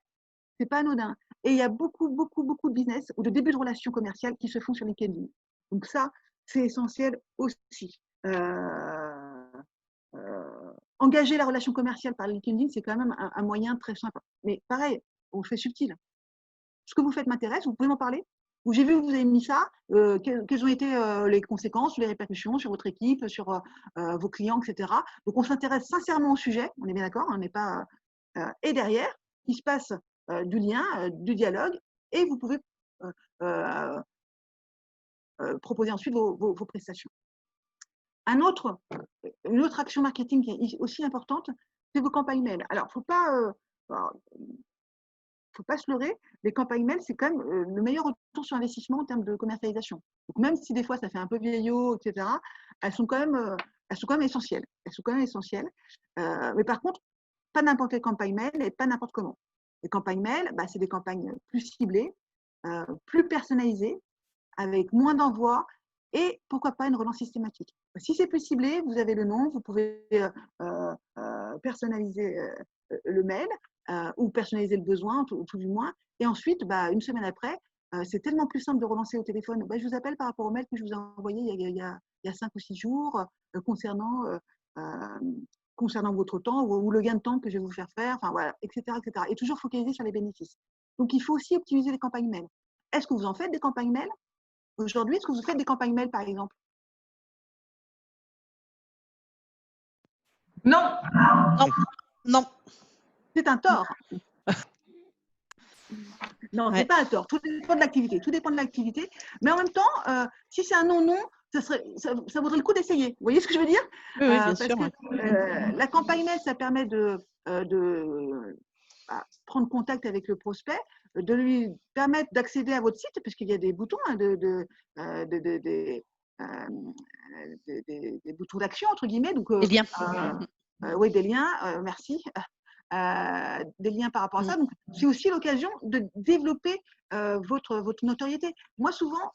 c'est pas anodin. Et il y a beaucoup de business ou de débuts de relations commerciales qui se font sur LinkedIn. Donc ça, c'est essentiel aussi. Engager la relation commerciale par LinkedIn, c'est quand même un moyen très simple. Mais pareil, on le fait subtil. Ce que vous faites m'intéresse, vous pouvez m'en parler. Ou j'ai vu que vous avez mis ça, quelles ont été les conséquences, les répercussions sur votre équipe, sur vos clients, etc. Donc on s'intéresse sincèrement au sujet, on est bien d'accord, on n'est pas. Et derrière, il se passe du lien, du dialogue, et vous pouvez proposer ensuite vos prestations. Une autre action marketing qui est aussi importante, c'est vos campagnes mail. Alors, faut pas se leurrer, les campagnes mail, c'est quand même le meilleur retour sur investissement en termes de commercialisation. Donc, même si des fois ça fait un peu vieillot, etc., elles sont quand même essentielles. Elles sont quand même essentielles. Mais par contre, pas n'importe quelle campagne mail et pas n'importe comment. Les campagnes mail, c'est des campagnes plus ciblées, plus personnalisées, avec moins d'envois et pourquoi pas une relance systématique. Si c'est plus ciblé, vous avez le nom, vous pouvez personnaliser le mail ou personnaliser le besoin, tout du moins. Et ensuite, une semaine après, c'est tellement plus simple de relancer au téléphone. Je vous appelle par rapport au mail que je vous ai envoyé il y a 5 ou 6 jours concernant votre temps ou le gain de temps que je vais vous faire faire, enfin voilà, etc., etc. Et toujours focaliser sur les bénéfices. Donc, il faut aussi optimiser les campagnes mail. Est-ce que vous en faites des campagnes mail aujourd'hui? Est-ce que vous faites des campagnes mail, par exemple? Non. Non. C'est un tort. Non, Ouais. c'est pas un tort. Tout dépend de l'activité. Tout dépend de l'activité. Mais en même temps, si c'est un non-non, ça vaudrait le coup d'essayer. Vous voyez ce que je veux dire? Oui, bien Parce sûr. que la campagne mail, ça permet de prendre contact avec le prospect, de lui permettre d'accéder à votre site, puisqu'il y a des boutons, des boutons d'action, entre guillemets. Donc, Les liens. oui, des liens, merci. Des liens par rapport à ça. Donc, c'est aussi l'occasion de développer votre notoriété. Moi, souvent,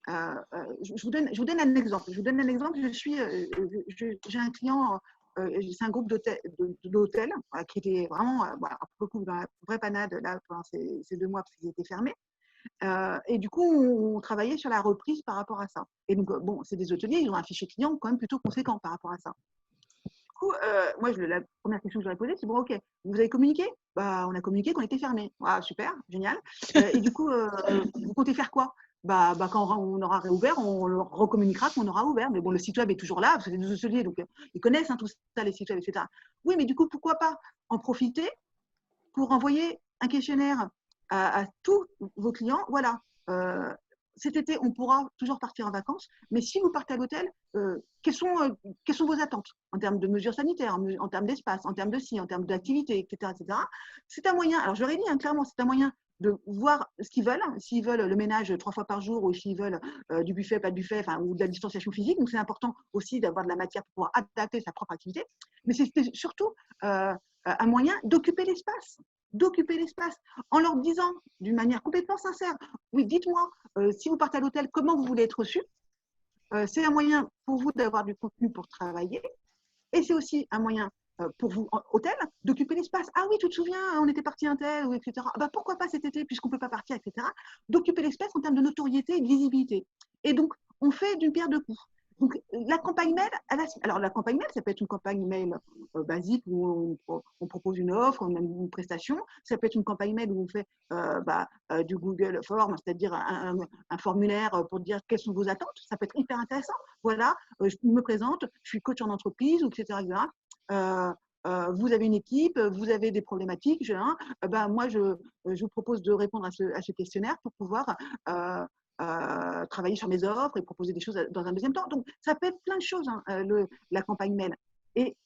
je vous donne un exemple. J'ai un client, c'est un groupe d'hôtels qui était vraiment beaucoup dans la vraie panade là, pendant ces 2 mois parce qu'ils étaient fermés. Et du coup, on travaillait sur la reprise par rapport à ça. Et donc, c'est des hôteliers, ils ont un fichier client quand même plutôt conséquent par rapport à ça. Moi, la première question que je leur ai posée, c'est bon, ok, vous avez communiqué? On a communiqué qu'on était fermé. Super, génial. Et du coup, vous comptez faire quoi? Quand on aura réouvert, on leur recommuniquera qu'on aura ouvert. Mais bon, le site web est toujours là, c'est des hôteliers, donc ils connaissent tout ça, les sites web, etc. Oui, mais du coup, pourquoi pas en profiter pour envoyer un questionnaire à tous vos clients? Voilà. Cet été, on pourra toujours partir en vacances, mais si vous partez à l'hôtel, quelles sont vos attentes en termes de mesures sanitaires, en termes d'espace, en termes de en termes d'activité, etc., etc. C'est un moyen, alors je leur ai dit clairement, c'est un moyen de voir ce qu'ils veulent, s'ils veulent le ménage 3 fois par jour ou s'ils veulent du buffet, pas de buffet, ou de la distanciation physique. Donc, c'est important aussi d'avoir de la matière pour pouvoir adapter sa propre activité. Mais c'est surtout un moyen d'occuper l'espace en leur disant d'une manière complètement sincère, oui, dites-moi, si vous partez à l'hôtel, comment vous voulez être reçu? C'est un moyen pour vous d'avoir du contenu pour travailler et c'est aussi un moyen pour vous, hôtel, d'occuper l'espace. Ah oui, tu te souviens, on était parti un tel, etc. Pourquoi pas cet été, puisqu'on ne peut pas partir, etc. D'occuper l'espace en termes de notoriété et de visibilité. Et donc, on fait d'une pierre deux coups. Donc, la campagne mail, la campagne mail, ça peut être une campagne mail basique où on propose une offre, une prestation. Ça peut être une campagne mail où on fait du Google Form, c'est-à-dire un formulaire pour dire quelles sont vos attentes. Ça peut être hyper intéressant. Voilà, je me présente, je suis coach en entreprise, etc. Vous avez une équipe, vous avez des problématiques. Moi, je vous propose de répondre à ce questionnaire pour pouvoir travailler sur mes offres et proposer des choses dans un deuxième temps. Donc, ça peut être plein de choses, la campagne mail. Et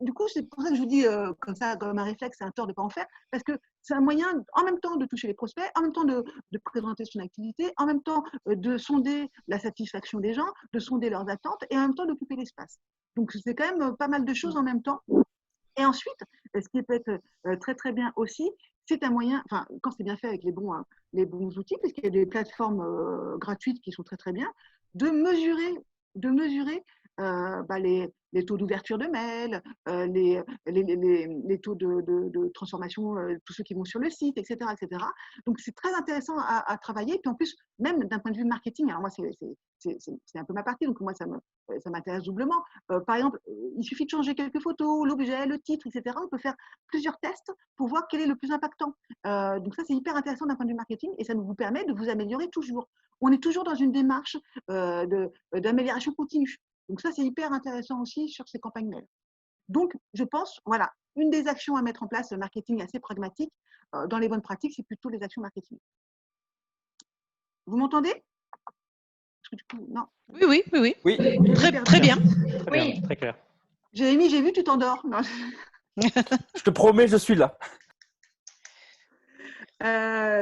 du coup, c'est pour ça que je vous dis comme ça, comme un réflexe, c'est un tort de ne pas en faire, parce que c'est un moyen en même temps de toucher les prospects, en même temps de présenter son activité, en même temps de sonder la satisfaction des gens, de sonder leurs attentes et en même temps d'occuper l'espace. Donc, c'est quand même pas mal de choses en même temps. Et ensuite, ce qui peut être très très bien aussi, c'est un moyen, enfin, quand c'est bien fait avec les bons outils, parce qu'il y a des plateformes gratuites qui sont très très bien, de mesurer les taux d'ouverture de mails, les taux de transformation, tous ceux qui vont sur le site, etc. etc. Donc, c'est très intéressant à travailler. Puis en plus, même d'un point de vue marketing, alors moi, c'est un peu ma partie, donc moi, ça m'intéresse doublement. Par exemple, il suffit de changer quelques photos, l'objet, le titre, etc. On peut faire plusieurs tests pour voir quel est le plus impactant. Donc ça, c'est hyper intéressant d'un point de vue marketing et ça vous permet de vous améliorer toujours. On est toujours dans une démarche d'amélioration continue. Donc ça, c'est hyper intéressant aussi sur ces campagnes mail. Donc, je pense, voilà, une des actions à mettre en place, marketing assez pragmatique, dans les bonnes pratiques, c'est plutôt les actions marketing. Vous m'entendez? Non. Oui. Oui. Très bien. Oui, très clair. Jérémy, j'ai vu, tu t'endors. Je te promets, je suis là.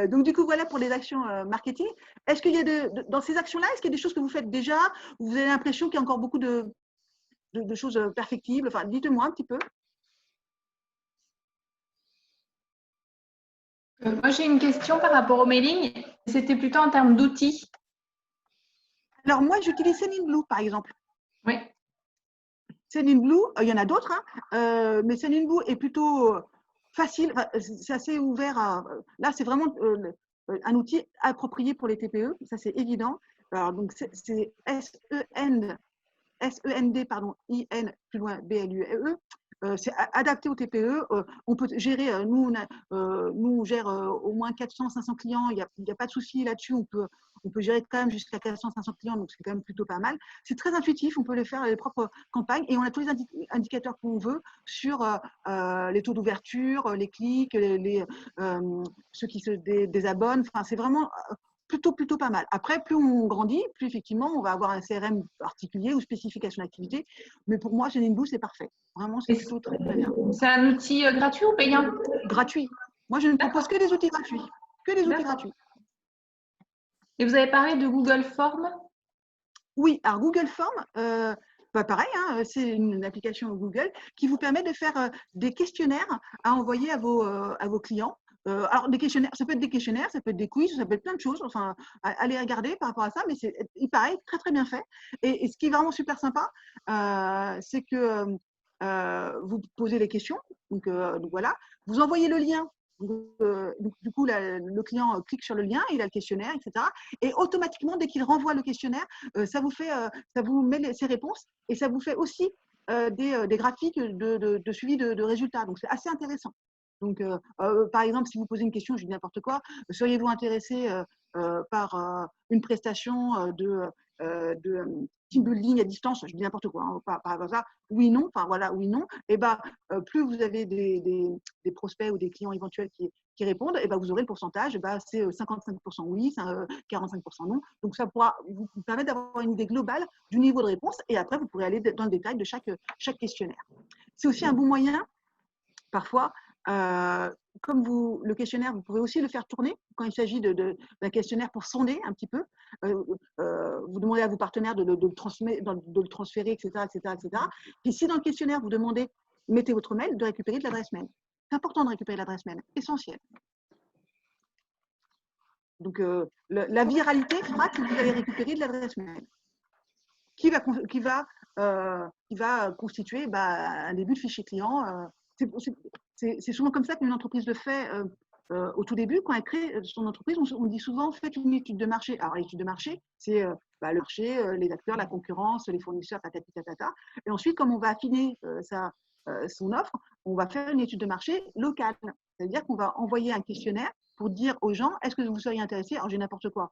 Donc, du coup, voilà pour les actions marketing. Est-ce qu'il y a dans ces actions-là, est-ce qu'il y a des choses que vous faites déjà ou vous avez l'impression qu'il y a encore beaucoup de choses perfectibles? Enfin, dites-moi un petit peu. Moi, j'ai une question par rapport au mailing. C'était plutôt en termes d'outils. Alors, moi, j'utilise Sendinblue, par exemple. Oui. Sendinblue, il y en a d'autres, hein, mais Sendinblue est plutôt facile. Enfin, c'est assez ouvert. Là, c'est vraiment un outil approprié pour les TPE. Ça, c'est évident. Alors, donc, c'est SEND, pardon, IN, plus loin, BLUE. C'est adapté au TPE. On peut gérer, nous, on gère au moins 400-500 clients. Il n'y a pas de souci là-dessus. On peut gérer quand même jusqu'à 400-500 clients, donc c'est quand même plutôt pas mal. C'est très intuitif. On peut le faire à les propres campagnes et on a tous les indicateurs qu'on veut sur les taux d'ouverture, les clics, ceux qui se désabonnent. Enfin, c'est vraiment plutôt pas mal. Après, plus on grandit, plus effectivement, on va avoir un CRM particulier ou spécification d'activité. Mais pour moi, Sendinblue, c'est parfait. Vraiment, c'est plutôt très, très bien. C'est un outil gratuit ou payant? Gratuit. Moi, je ne propose que des outils gratuits. Que des outils gratuits. Et vous avez parlé de Google Forms? Oui, alors Google Forms, pareil, hein, c'est une application Google qui vous permet de faire des questionnaires à envoyer à vos clients. Alors, des questionnaires, ça peut être des questionnaires, ça peut être des quiz, ça peut être plein de choses. Enfin, allez regarder par rapport à ça, mais il paraît très, très bien fait. Et ce qui est vraiment super sympa, c'est que vous posez les questions. Donc voilà, vous envoyez le lien. Donc, du coup, le client clique sur le lien, il a le questionnaire, etc. Et automatiquement, dès qu'il renvoie le questionnaire, ça vous met ses réponses et ça vous fait aussi des graphiques de suivi de résultats. Donc, c'est assez intéressant. Donc, par exemple, si vous posez une question, je dis n'importe quoi, seriez-vous intéressé par une prestation de team building à distance, je dis n'importe quoi, hein, par hasard, oui, non, enfin voilà, oui, non, et plus vous avez des prospects ou des clients éventuels qui répondent, et vous aurez le pourcentage, c'est 55% oui, 45% non. Donc ça pourra vous permettre d'avoir une idée globale du niveau de réponse, et après vous pourrez aller dans le détail de chaque questionnaire. C'est aussi un bon moyen, parfois, comme le questionnaire, vous pouvez aussi le faire tourner quand il s'agit d'un questionnaire pour sonder un petit peu. Vous demandez à vos partenaires de le transférer, etc., etc., etc. Et si dans le questionnaire, vous demandez, mettez votre mail, de récupérer de l'adresse mail. C'est important de récupérer l'adresse mail, essentiel. Donc, la viralité fera que vous allez récupérer de l'adresse mail qui va constituer un début de fichier client. C'est souvent comme ça qu'une entreprise le fait au tout début. Quand elle crée son entreprise, on dit souvent faites une étude de marché. Alors, l'étude de marché, c'est le marché, les acteurs, la concurrence, les fournisseurs, tatati, tatata. Et ensuite, comme on va affiner son offre, on va faire une étude de marché locale. C'est-à-dire qu'on va envoyer un questionnaire pour dire aux gens est-ce que vous seriez intéressés? Alors, j'ai n'importe quoi.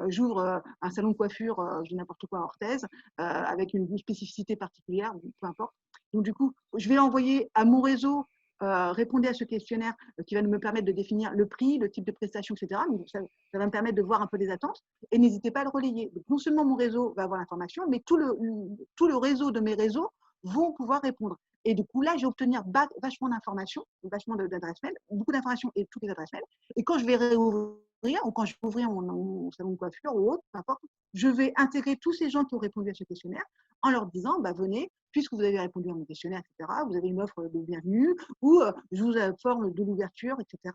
J'ouvre un salon de coiffure, j'ai n'importe quoi à Orthez, avec une spécificité particulière, peu importe. Donc, du coup, je vais envoyer à mon réseau, répondez à ce questionnaire qui va me permettre de définir le prix, le type de prestation, etc. Donc, ça va me permettre de voir un peu les attentes et n'hésitez pas à le relayer. Donc, non seulement mon réseau va avoir l'information, mais tout le réseau de mes réseaux vont pouvoir répondre. Et du coup, là, je vais obtenir vachement d'informations, vachement d'adresses mail, beaucoup d'informations et toutes les adresses mail. Et quand je vais réouvrir, ou quand je vais ouvrir mon salon de coiffure ou autre, peu importe, je vais intégrer tous ces gens qui ont répondu à ce questionnaire en leur disant, venez, puisque vous avez répondu à mon questionnaire, etc., vous avez une offre de bienvenue, ou je vous informe de l'ouverture, etc.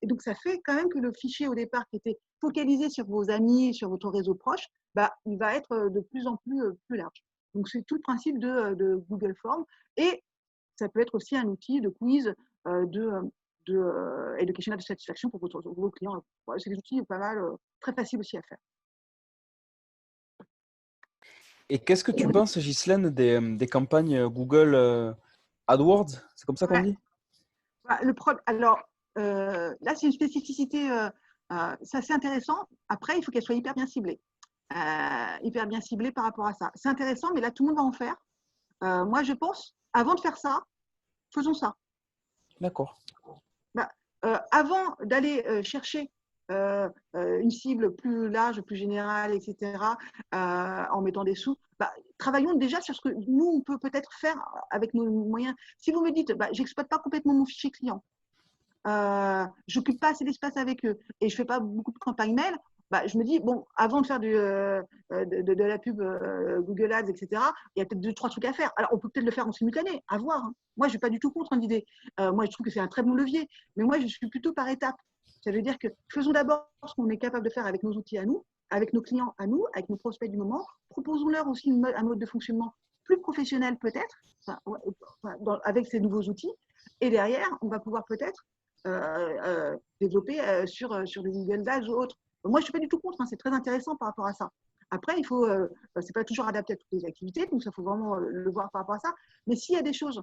Et donc, ça fait quand même que le fichier au départ qui était focalisé sur vos amis, sur votre réseau proche, il va être de plus en plus large. Donc, c'est tout le principe de Google Forms. Et ça peut être aussi un outil de quiz et de questionnaire de satisfaction pour vos clients. Ouais, c'est des outils pas mal, très faciles aussi à faire. Et qu'est-ce que tu penses, Ghislaine, des campagnes Google AdWords? C'est comme ça qu'on Ouais. dit? Alors, là, c'est une spécificité, c'est assez intéressant. Après, il faut qu'elle soit hyper bien ciblée. Hyper bien ciblée par rapport à ça. C'est intéressant, mais là, tout le monde va en faire. Moi, je pense, avant de faire ça, faisons ça. D'accord. Avant d'aller chercher une cible plus large, plus générale, etc., en mettant des sous, travaillons déjà sur ce que nous, on peut peut-être faire avec nos moyens. Si vous me dites, j'exploite pas complètement mon fichier client, j'occupe pas assez d'espace avec eux et je fais pas beaucoup de campagnes mail, je me dis, bon, avant de faire de la pub Google Ads, etc., il y a peut-être 2-3 trucs à faire. Alors, on peut peut-être le faire en simultané, à voir. Hein. Moi, je ne suis pas du tout contre l'idée. Moi, je trouve que c'est un très bon levier. Mais moi, je suis plutôt par étapes. Ça veut dire que faisons d'abord ce qu'on est capable de faire avec nos outils à nous, avec nos clients à nous, avec nos prospects du moment. Proposons-leur aussi un mode de fonctionnement plus professionnel peut-être, avec ces nouveaux outils. Et derrière, on va pouvoir peut-être développer sur des Google Ads ou autres. Moi, je ne suis pas du tout contre, hein, c'est très intéressant par rapport à ça. Après, il faut, c'est pas toujours adapté à toutes les activités, donc ça faut vraiment le voir par rapport à ça. Mais s'il y a des choses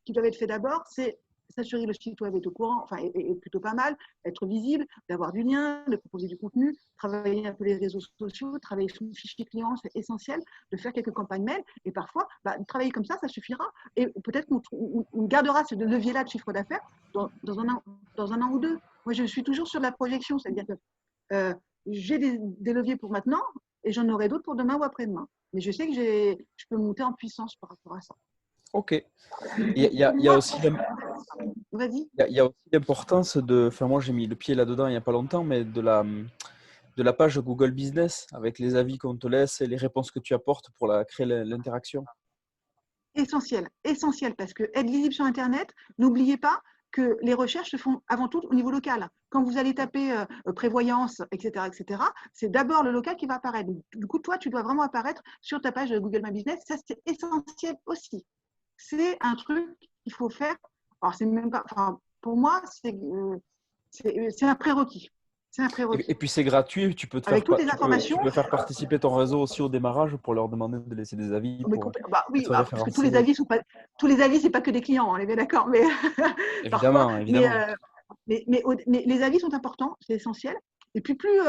qui doivent être faites d'abord, c'est s'assurer que le site web est au courant, enfin est plutôt pas mal, être visible, d'avoir du lien, de proposer du contenu, travailler un peu les réseaux sociaux, travailler sur le fichier client, c'est essentiel, de faire quelques campagnes mail, et parfois, travailler comme ça suffira. Et peut-être qu'on gardera ce levier-là de chiffre d'affaires dans un an ou deux. Moi, je suis toujours sur la projection, c'est-à-dire que j'ai des leviers pour maintenant et j'en aurai d'autres pour demain ou après-demain. Mais je sais que je peux monter en puissance par rapport à ça. Ok. Il y a aussi Vas-y. il y a aussi l'importance de. Enfin, moi, j'ai mis le pied là-dedans il n'y a pas longtemps, mais de la page Google Business avec les avis qu'on te laisse et les réponses que tu apportes pour créer l'interaction. Essentiel, parce que être visible sur Internet, n'oubliez pas que les recherches se font avant tout au niveau local. Quand vous allez taper prévoyance, etc., c'est d'abord le local qui va apparaître. Du coup, toi, tu dois vraiment apparaître sur ta page de Google My Business. Ça, c'est essentiel aussi. C'est un truc qu'il faut faire. Alors, c'est même pas. Enfin, pour moi, c'est un prérequis. C'est un prérequis. Et puis c'est gratuit, tu peux Avec toutes les informations. Tu peux faire participer ton réseau aussi au démarrage pour leur demander de laisser des avis. Oui, parce que tous les avis sont pas. Tous les avis, c'est pas que des clients, on est bien d'accord. Mais évidemment, parfois, évidemment. Mais les avis sont importants, c'est essentiel. Et puis plus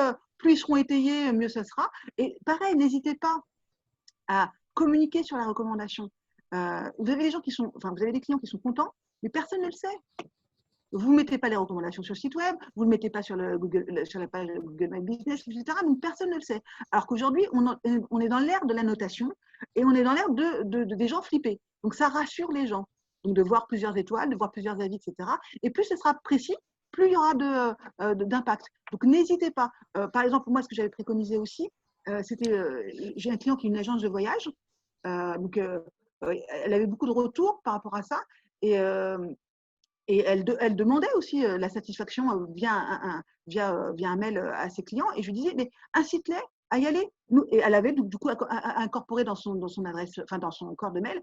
ils seront étayés, mieux ça sera. Et pareil, n'hésitez pas à communiquer sur la recommandation. Vous avez vous avez des clients qui sont contents, mais personne ne le sait. Vous ne mettez pas les recommandations sur le site web, vous ne le mettez pas sur la page Google My Business, etc. Donc, personne ne le sait. Alors qu'aujourd'hui, on est dans l'ère de la notation et on est dans l'ère des gens flippés. Donc, ça rassure les gens. Donc, de voir plusieurs étoiles, de voir plusieurs avis, etc. Et plus ce sera précis, plus il y aura d'impact. Donc, n'hésitez pas. Par exemple, moi, ce que j'avais préconisé aussi, j'ai un client qui est une agence de voyage. Elle avait beaucoup de retours par rapport à ça. Et elle demandait aussi la satisfaction via un mail à ses clients. Et je lui disais, mais incite-les à y aller. Et elle avait du coup incorporé dans son adresse, enfin dans son corps de mail,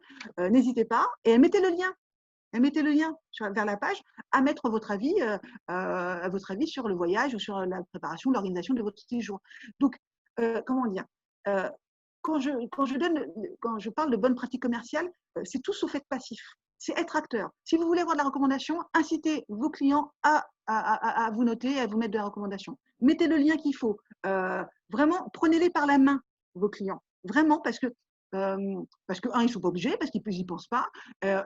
n'hésitez pas. Et elle mettait le lien. Vers la page à mettre votre avis sur le voyage ou sur la préparation, l'organisation de votre séjour. Donc, comment dire quand je parle de bonnes pratiques commerciales, c'est tout sauf être passif. C'est être acteur. Si vous voulez avoir de la recommandation, incitez vos clients à vous noter, à vous mettre de la recommandation. Mettez le lien qu'il faut. Vraiment, prenez-les par la main, vos clients. Vraiment, parce que ils ne sont pas obligés, parce qu'ils n'y pensent pas.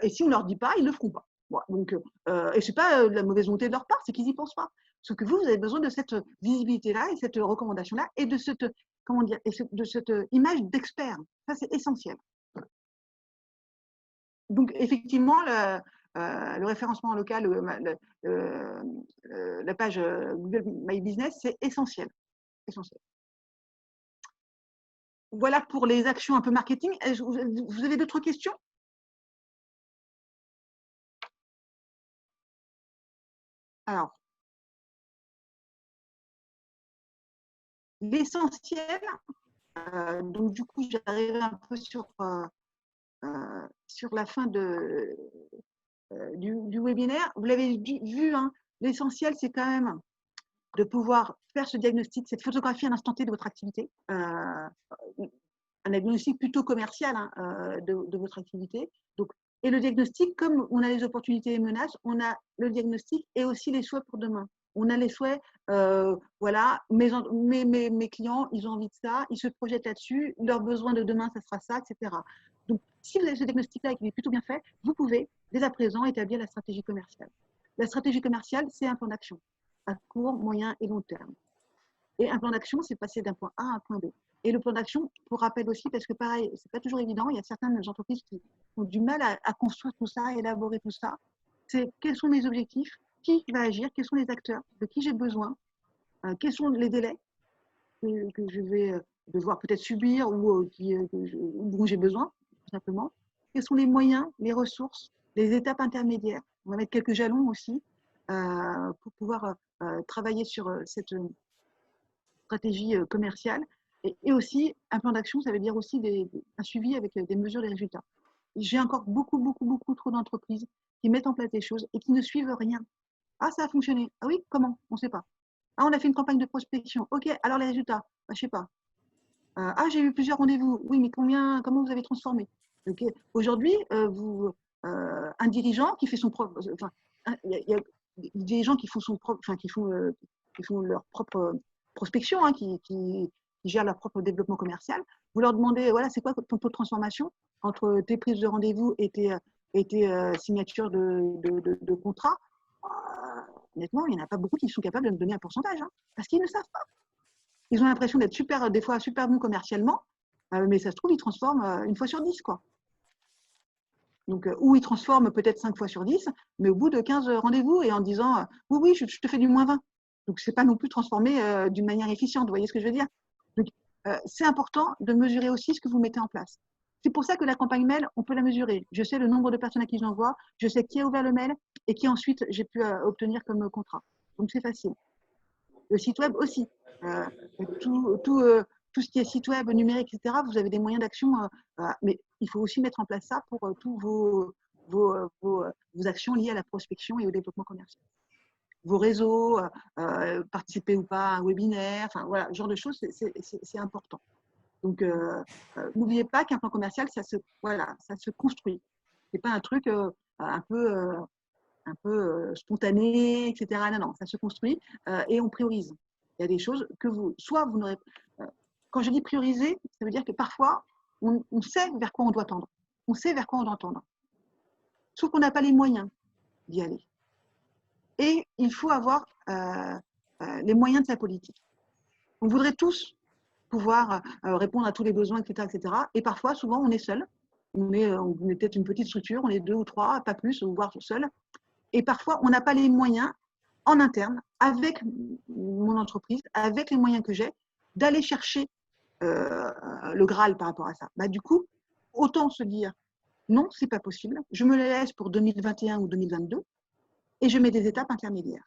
Et si on ne leur dit pas, ils ne le feront pas. Bon, donc, et ce n'est pas de la mauvaise volonté de leur part, c'est qu'ils n'y pensent pas. Sauf que vous avez besoin de cette visibilité-là et cette recommandation-là et de cette image d'expert. Ça, c'est essentiel. Donc, effectivement, le référencement local, la page Google My Business, c'est essentiel. Voilà pour les actions un peu marketing. Vous avez d'autres questions? Alors, l'essentiel, donc du coup, j'arrive un peu sur la fin du webinaire. Vous l'avez vu, hein, l'essentiel, c'est quand même de pouvoir faire ce diagnostic, cette photographie à l'instant T de votre activité, un diagnostic plutôt commercial, hein, de votre activité. Donc, et le diagnostic, comme on a les opportunités et menaces, on a le diagnostic et aussi les souhaits pour demain. On a les souhaits, voilà, mes clients, ils ont envie de ça, ils se projettent là-dessus, leurs besoins de demain, ça sera ça, etc. Donc, si vous avez ce diagnostic-là et qu'il est plutôt bien fait, vous pouvez, dès à présent, établir la stratégie commerciale. La stratégie commerciale, c'est un plan d'action à court, moyen et long terme. Et un plan d'action, c'est passer d'un point A à un point B. Et le plan d'action, pour rappel aussi, parce que pareil, c'est pas toujours évident, il y a certaines entreprises qui ont du mal à construire tout ça, à élaborer tout ça. C'est quels sont mes objectifs, qui va agir, quels sont les acteurs, de qui j'ai besoin, quels sont les délais que je vais devoir peut-être subir ou dont j'ai besoin, tout simplement. Quels sont les moyens, les ressources, les étapes intermédiaires. On va mettre quelques jalons aussi pour pouvoir travailler sur cette stratégie commerciale. Et aussi, un plan d'action, ça veut dire aussi un suivi avec des mesures des résultats. J'ai encore beaucoup trop d'entreprises qui mettent en place des choses et qui ne suivent rien. Ah, ça a fonctionné. Ah oui, comment? On ne sait pas. Ah, on a fait une campagne de prospection. OK, alors les résultats? Je ne sais pas. Ah, j'ai eu plusieurs rendez-vous. Oui, mais comment vous avez transformé? Okay. Aujourd'hui, un dirigeant qui fait son propre… Enfin, il y a des gens qui font son propre, enfin, qui font leur propre prospection, hein, qui gèrent leur propre développement commercial. Vous leur demandez, voilà, c'est quoi ton taux de transformation entre tes prises de rendez-vous et tes signatures de contrat? Honnêtement, il n'y en a pas beaucoup qui sont capables de me donner un pourcentage, hein, parce qu'ils ne savent pas. Ils ont l'impression d'être des fois super bons commercialement, mais ça se trouve, ils transforment une fois sur 10, quoi. Donc, ou ils transforment peut-être 5 fois sur 10, mais au bout de 15 rendez-vous et en disant oui, je te fais du moins 20. Donc, ce n'est pas non plus transformé d'une manière efficiente. Vous voyez ce que je veux dire? Donc, c'est important de mesurer aussi ce que vous mettez en place. C'est pour ça que la campagne mail, on peut la mesurer. Je sais le nombre de personnes à qui j'envoie, je sais qui a ouvert le mail et qui ensuite j'ai pu obtenir comme contrat. Donc, c'est facile. Le site web aussi. Tout ce qui est site web, numérique, etc., vous avez des moyens d'action, mais il faut aussi mettre en place ça pour tous vos actions liées à la prospection et au développement commercial. Vos réseaux, participer ou pas à un webinaire, enfin voilà, ce genre de choses, c'est important. Donc, n'oubliez pas qu'un plan commercial, ça se construit. Ce n'est pas un truc un peu spontané, etc. Non, ça se construit et on priorise. Il y a des choses que vous n'aurez… Quand je dis prioriser, ça veut dire que parfois, on sait vers quoi on doit tendre. On sait vers quoi on doit tendre. Sauf qu'on n'a pas les moyens d'y aller. Et il faut avoir les moyens de sa politique. On voudrait tous pouvoir répondre à tous les besoins, etc., etc. Et parfois, souvent, on est seul. On est peut-être une petite structure, on est 2 ou 3, pas plus, voire seul. Et parfois, on n'a pas les moyens en interne, avec mon entreprise, avec les moyens que j'ai, d'aller chercher le Graal par rapport à ça. Bah, du coup, autant se dire non, c'est pas possible, je me les laisse pour 2021 ou 2022 et je mets des étapes intermédiaires.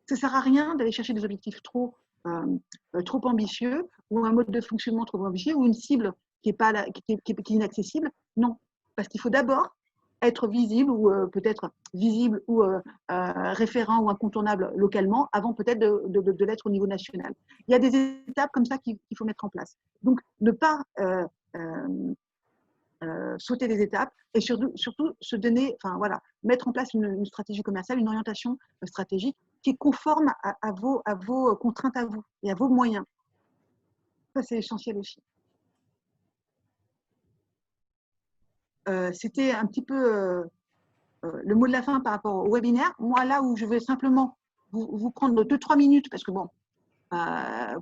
Ça ne sert à rien d'aller chercher des objectifs trop ambitieux ou un mode de fonctionnement trop ambitieux ou une cible qui est inaccessible. Non, parce qu'il faut d'abord être visible ou peut-être visible ou référent ou incontournable localement avant peut-être de l'être au niveau national. Il y a des étapes comme ça qu'il faut mettre en place. Donc, ne pas sauter des étapes et surtout se donner, enfin voilà, mettre en place une stratégie commerciale, une orientation stratégique qui est conforme à vos contraintes à vous et à vos moyens. Ça, c'est essentiel aussi. C'était un petit peu le mot de la fin par rapport au webinaire. Moi, là où je vais simplement vous prendre 2-3 minutes, parce que bon,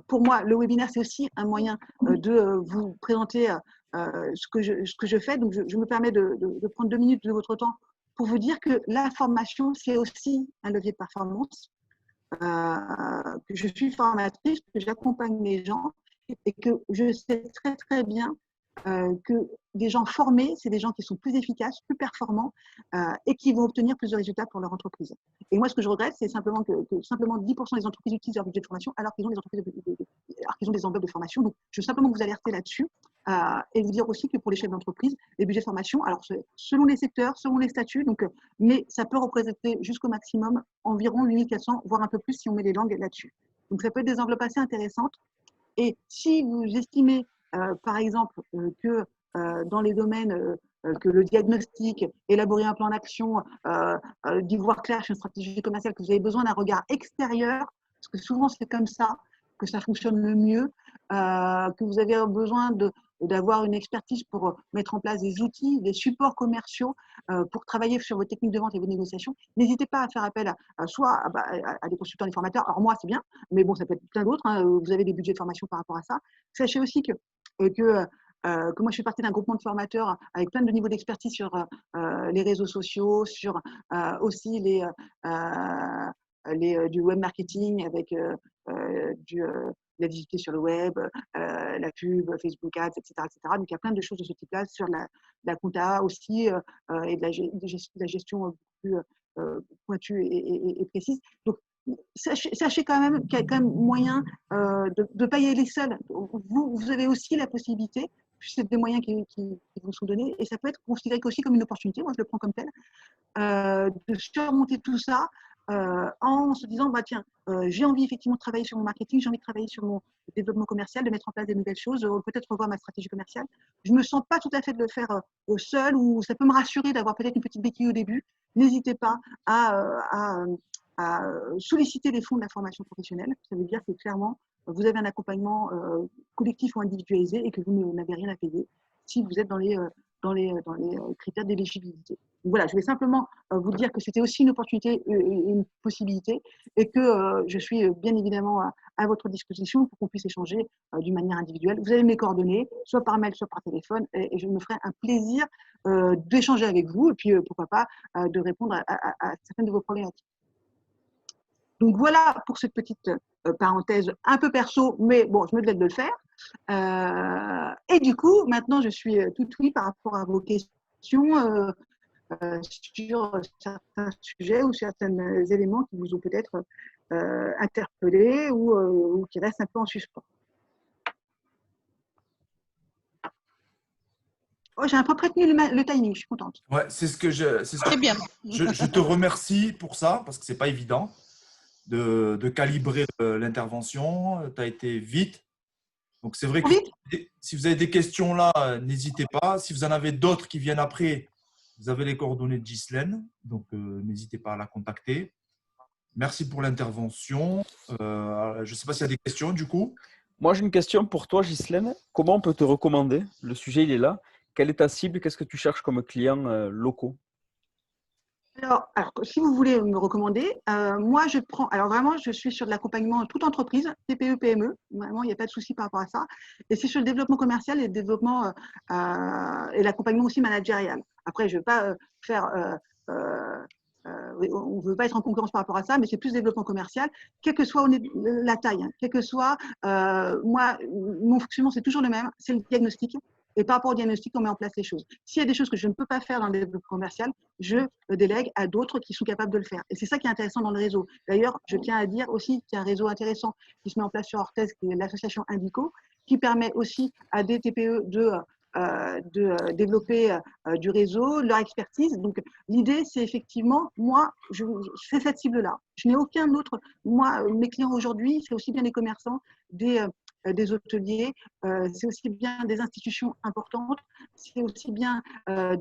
pour moi, le webinaire, c'est aussi un moyen de vous présenter ce que je fais. Donc, je me permets de prendre 2 minutes de votre temps pour vous dire que la formation, c'est aussi un levier de performance, que je suis formatrice, que j'accompagne les gens et que je sais très, très bien que des gens formés, c'est des gens qui sont plus efficaces, plus performants et qui vont obtenir plus de résultats pour leur entreprise. Et moi, ce que je regrette, c'est simplement que simplement 10% des entreprises utilisent leur budget de formation alors qu'ils ont des enveloppes de formation. Donc, je veux simplement vous alerter là-dessus et vous dire aussi que pour les chefs d'entreprise, les budgets de formation, alors selon les secteurs, selon les statuts, donc, mais ça peut représenter jusqu'au maximum environ 8400, voire un peu plus si on met les langues là-dessus. Donc, ça peut être des enveloppes assez intéressantes. Et si vous estimez, par exemple, que dans les domaines que le diagnostic, élaborer un plan d'action, d'y voir clair sur une stratégie commerciale, que vous avez besoin d'un regard extérieur, parce que souvent c'est comme ça que ça fonctionne le mieux, que vous avez besoin d'avoir une expertise pour mettre en place des outils, des supports commerciaux pour travailler sur vos techniques de vente et vos négociations. N'hésitez pas à faire appel soit à des consultants, des formateurs. Alors moi, c'est bien, mais bon, ça peut être plein d'autres. Hein. Vous avez des budgets de formation par rapport à ça. Sachez aussi que moi, je fais partie d'un groupement de formateurs avec plein de niveaux d'expertise sur les réseaux sociaux, sur aussi du web marketing avec la visibilité sur le web, la pub, Facebook Ads, etc., etc. Donc, il y a plein de choses de ce type-là sur la compta aussi et de la gestion plus pointue et précise. Donc, sachez quand même qu'il y a quand même moyen de ne pas y aller seul. Vous avez aussi la possibilité, c'est des moyens qui vous sont donnés, et ça peut être considéré aussi comme une opportunité, moi je le prends comme tel, de surmonter tout ça en se disant, bah, tiens, j'ai envie effectivement de travailler sur mon marketing, j'ai envie de travailler sur mon développement commercial, de mettre en place des nouvelles choses, peut-être revoir ma stratégie commerciale. Je ne me sens pas tout à fait de le faire seul, ou ça peut me rassurer d'avoir peut-être une petite béquille au début. N'hésitez pas à solliciter les fonds de la formation professionnelle. Ça veut dire que clairement, vous avez un accompagnement collectif ou individualisé et que vous n'avez rien à payer si vous êtes dans les critères d'éligibilité. Voilà, je vais simplement vous dire que c'était aussi une opportunité et une possibilité et que je suis bien évidemment à votre disposition pour qu'on puisse échanger d'une manière individuelle. Vous avez mes coordonnées, soit par mail, soit par téléphone, et je me ferai un plaisir d'échanger avec vous et puis pourquoi pas de répondre à certaines de vos problématiques. Donc voilà pour cette petite parenthèse un peu perso, mais bon, je me devais de le faire. Et du coup, maintenant, je suis tout oui par rapport à vos questions sur certains sujets ou certains éléments qui vous ont peut-être interpellé ou qui restent un peu en suspens. Oh, j'ai un peu retenu le timing, je suis contente. Ouais, c'est ce que Très bien. je te remercie pour ça, parce que ce n'est pas évident de calibrer l'intervention. Tu as été vite. Donc, c'est vrai que si vous avez des questions là, n'hésitez pas. Si vous en avez d'autres qui viennent après, vous avez les coordonnées de Ghislaine. Donc, n'hésitez pas à la contacter. Merci pour l'intervention. Je ne sais pas s'il y a des questions du coup. Moi, j'ai une question pour toi, Ghislaine. Comment on peut te recommander? Le sujet, il est là. Quelle est ta cible? Qu'est-ce que tu cherches comme clients locaux? Alors, si vous voulez me recommander, moi, je prends. Alors, vraiment, je suis sur de l'accompagnement toute entreprise, TPE, PME. Vraiment, il n'y a pas de souci par rapport à ça. Et c'est sur le développement commercial et le développement et l'accompagnement aussi managérial. Après, je ne veux pas faire. On ne veut pas être en concurrence par rapport à ça, mais c'est plus développement commercial, quelle que soit la taille, hein, quelle que soit. Moi, mon fonctionnement, c'est toujours le même, c'est le diagnostic. Et par rapport au diagnostic, on met en place les choses. S'il y a des choses que je ne peux pas faire dans le développement commercial, je délègue à d'autres qui sont capables de le faire. Et c'est ça qui est intéressant dans le réseau. D'ailleurs, je tiens à dire aussi qu'il y a un réseau intéressant qui se met en place sur Orthez, qui est l'association Indico, qui permet aussi à des TPE de développer du réseau, leur expertise. Donc, l'idée, c'est effectivement, moi, je fais cette cible-là. Je n'ai aucun autre. Moi, mes clients aujourd'hui, c'est aussi bien des commerçants, des hôteliers, c'est aussi bien des institutions importantes, c'est aussi bien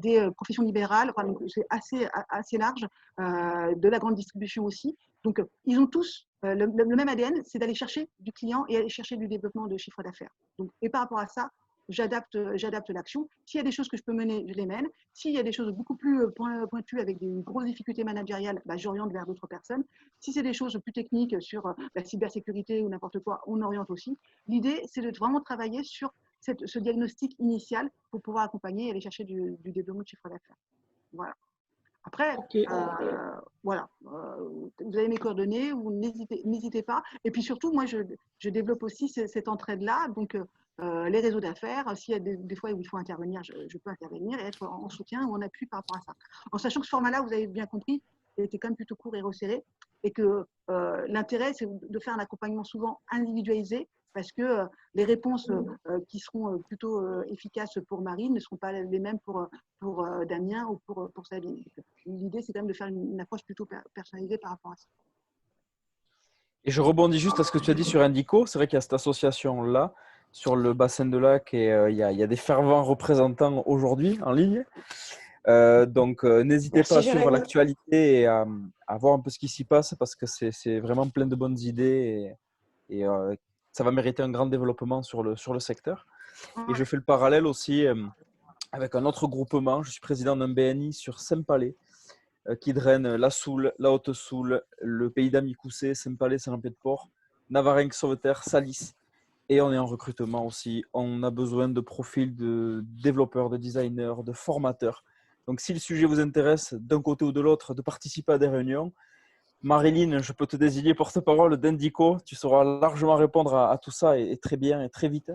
des professions libérales, enfin, c'est assez large, de la grande distribution aussi. Donc, ils ont tous le même ADN, c'est d'aller chercher du client et aller chercher du développement de chiffre d'affaires. Donc, et par rapport à ça, j'adapte l'action. S'il y a des choses que je peux mener, je les mène. S'il y a des choses beaucoup plus pointues avec des grosses difficultés managériales, bah, j'oriente vers d'autres personnes. Si c'est des choses plus techniques sur la cybersécurité ou n'importe quoi, on oriente aussi. L'idée, c'est de vraiment travailler sur ce diagnostic initial pour pouvoir accompagner et aller chercher du développement de chiffre d'affaires. Voilà. Après, voilà, vous avez mes coordonnées, vous n'hésitez pas. Et puis surtout, moi, je développe aussi cette entraide-là. Donc, les réseaux d'affaires, s'il y a des fois où il faut intervenir, je peux intervenir et être en soutien ou en appui par rapport à ça. En sachant que ce format-là, vous avez bien compris, était quand même plutôt court et resserré. Et que l'intérêt, c'est de faire un accompagnement souvent individualisé, parce que les réponses qui seront plutôt efficaces pour Marie ne seront pas les mêmes pour Damien ou pour Sabine. L'idée, c'est quand même de faire une approche plutôt personnalisée par rapport à ça. Et je rebondis juste à ce que tu as dit sur Indico. C'est vrai qu'il y a cette association-là sur le bassin de lac et il y a des fervents représentants aujourd'hui en ligne. Donc, n'hésitez pas à suivre l'actualité et à voir un peu ce qui s'y passe parce que c'est vraiment plein de bonnes idées et ça va mériter un grand développement sur le secteur. Et je fais le parallèle aussi avec un autre groupement. Je suis président d'un BNI sur Saint-Palais qui draine la Soule, la Haute-Soule, le pays d'Amicoussé, Saint-Palais, Saint-Jean-Pied-de-Port, Navaringue, Sauveterre, Salis. Et on est en recrutement aussi. On a besoin de profils de développeurs, de designers, de formateurs. Donc, si le sujet vous intéresse d'un côté ou de l'autre, de participer à des réunions, Marilyn, je peux te désigner porte-parole d'Indico. Tu sauras largement répondre à tout ça et très bien et très vite.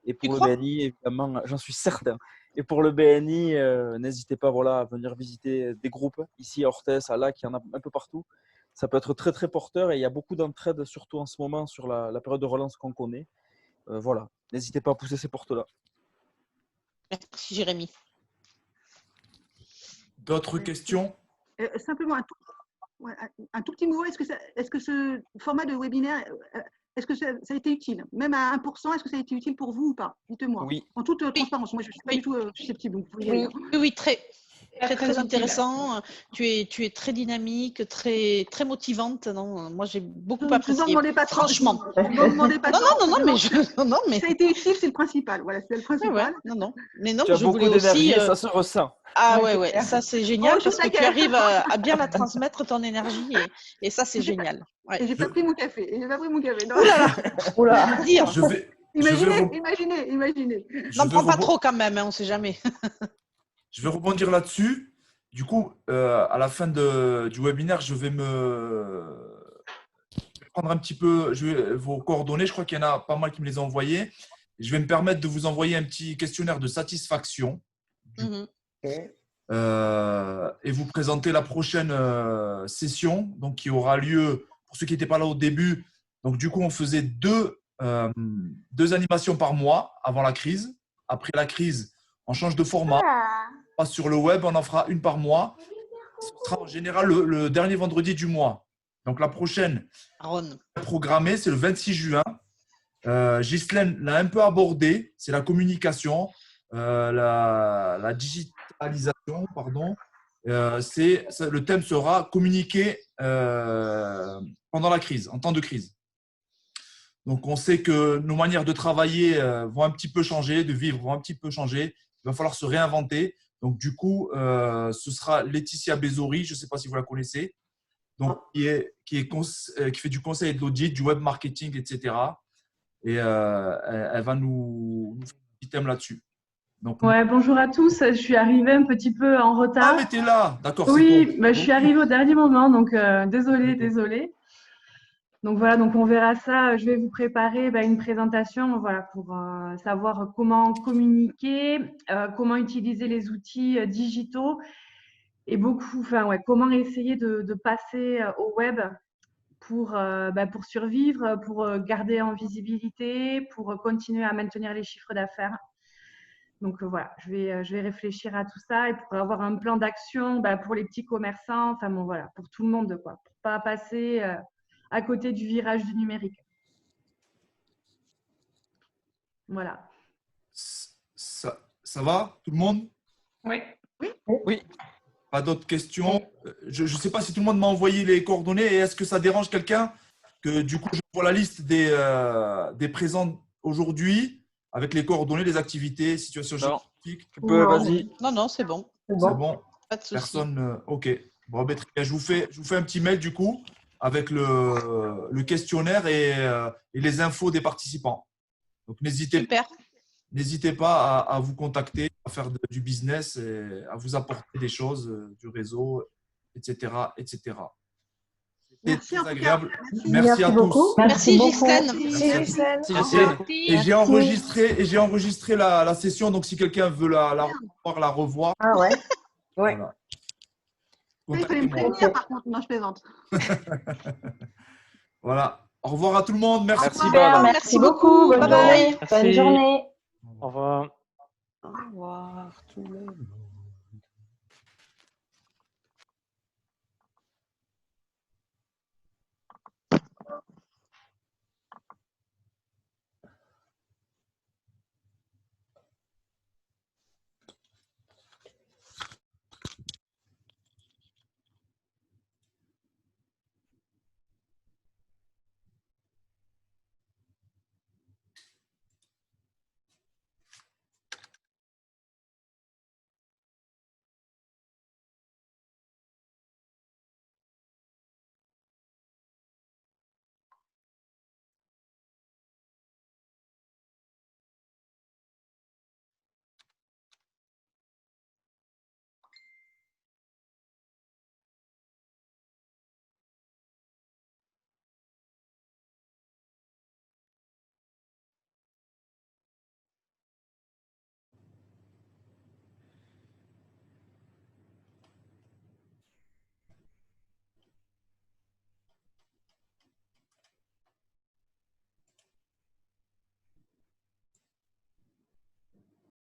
Et pour le BNI, évidemment, j'en suis certain. Et pour le BNI, n'hésitez pas à venir visiter des groupes ici à Orthez, à Lac, il y en a un peu partout. Ça peut être très, très porteur et il y a beaucoup d'entraide, surtout en ce moment, sur la période de relance qu'on connaît. Voilà, n'hésitez pas à pousser ces portes-là. Merci Jérémy. D'autres questions? Simplement un tout petit mot. Est-ce que ce format de webinaire, est-ce que ça a été utile? Même à 1%, est-ce que ça a été utile pour vous ou pas? Dites-moi. Oui. En toute transparence. Moi, je ne suis pas du tout susceptible. Donc oui, très intéressant. Tu es très dynamique, très motivante. Non, moi, j'ai beaucoup apprécié. Ne demandez pas franchement. Ne demandez pas non, mais ça a été utile, c'est le principal. Voilà, c'est le principal. Non. Mais non, tu as je beaucoup voulais d'énergie aussi. Et ça se ressent. Ah ouais, ça c'est génial parce que tu arrives à bien la transmettre ton énergie et ça c'est génial. Ouais. Et j'ai pas pris mon café. Non. Oh là là. Dire. Imaginez. N'en prends pas trop quand même, on ne sait jamais. Je vais rebondir là-dessus. Du coup, à la fin du webinaire, je vais prendre un petit peu vos coordonnées. Je crois qu'il y en a pas mal qui me les ont envoyées. Je vais me permettre de vous envoyer un petit questionnaire de satisfaction. Et vous présenter la prochaine session donc, qui aura lieu, pour ceux qui n'étaient pas là au début. Donc, du coup, on faisait deux animations par mois avant la crise. Après la crise, on change de format. On passe sur le web, on en fera une par mois. Ce sera en général le dernier vendredi du mois. Donc, la prochaine programmée, c'est le 26 juin. Ghislaine l'a un peu abordé, c'est la communication, la digitalisation, pardon. Le thème sera communiquer pendant la crise, en temps de crise. Donc, on sait que nos manières de travailler vont un petit peu changer, de vivre vont un petit peu changer. Il va falloir se réinventer. Donc, du coup, ce sera Laetitia Bézori, je ne sais pas si vous la connaissez, donc, qui fait du conseil et de l'audit, du web marketing, etc. Et elle va nous faire un petit thème là-dessus. Donc, bonjour à tous. Je suis arrivée un petit peu en retard. Ah, mais t'es là, d'accord. Oui, je suis arrivée au dernier moment, donc désolée. Donc voilà, donc on verra ça. Je vais vous préparer une présentation, voilà, pour savoir comment communiquer, comment utiliser les outils digitaux et comment essayer de passer au web pour survivre, pour garder en visibilité, pour continuer à maintenir les chiffres d'affaires. Donc voilà, je vais réfléchir à tout ça et pour avoir un plan d'action pour les petits commerçants, pour tout le monde, quoi, pour pas passer à côté du virage du numérique. Voilà. Ça va, tout le monde? Oui. Pas d'autres questions? Je ne sais pas si tout le monde m'a envoyé les coordonnées et est-ce que ça dérange quelqu'un que du coup je vois la liste des présents aujourd'hui avec les coordonnées, les activités, situations géographiques. Vas-y. Non, c'est bon. C'est bon. Pas de souci. Personne. Ok. Bon, très bien. Je vous fais un petit mail du coup avec le questionnaire et les infos des participants. Donc n'hésitez n'hésitez pas à vous contacter, à faire du business, et à vous apporter des choses, du réseau, etc. etc. C'était Merci en très tout cas. agréable. Merci. Merci à tous. Merci beaucoup. Ghislaine. Merci Ghislaine. Merci, Ghislaine. Et j'ai enregistré la session, donc si quelqu'un veut la revoir. Ah ouais. Ouais. Voilà. Il fallait me Contactez-moi. prévenir par contre, non je plaisante. Voilà. Au revoir à tout le monde. Merci. Merci, Super, Val. merci beaucoup. Bonne Bye bye. journée. Bonne Merci. journée. Au revoir. Au revoir tout le monde.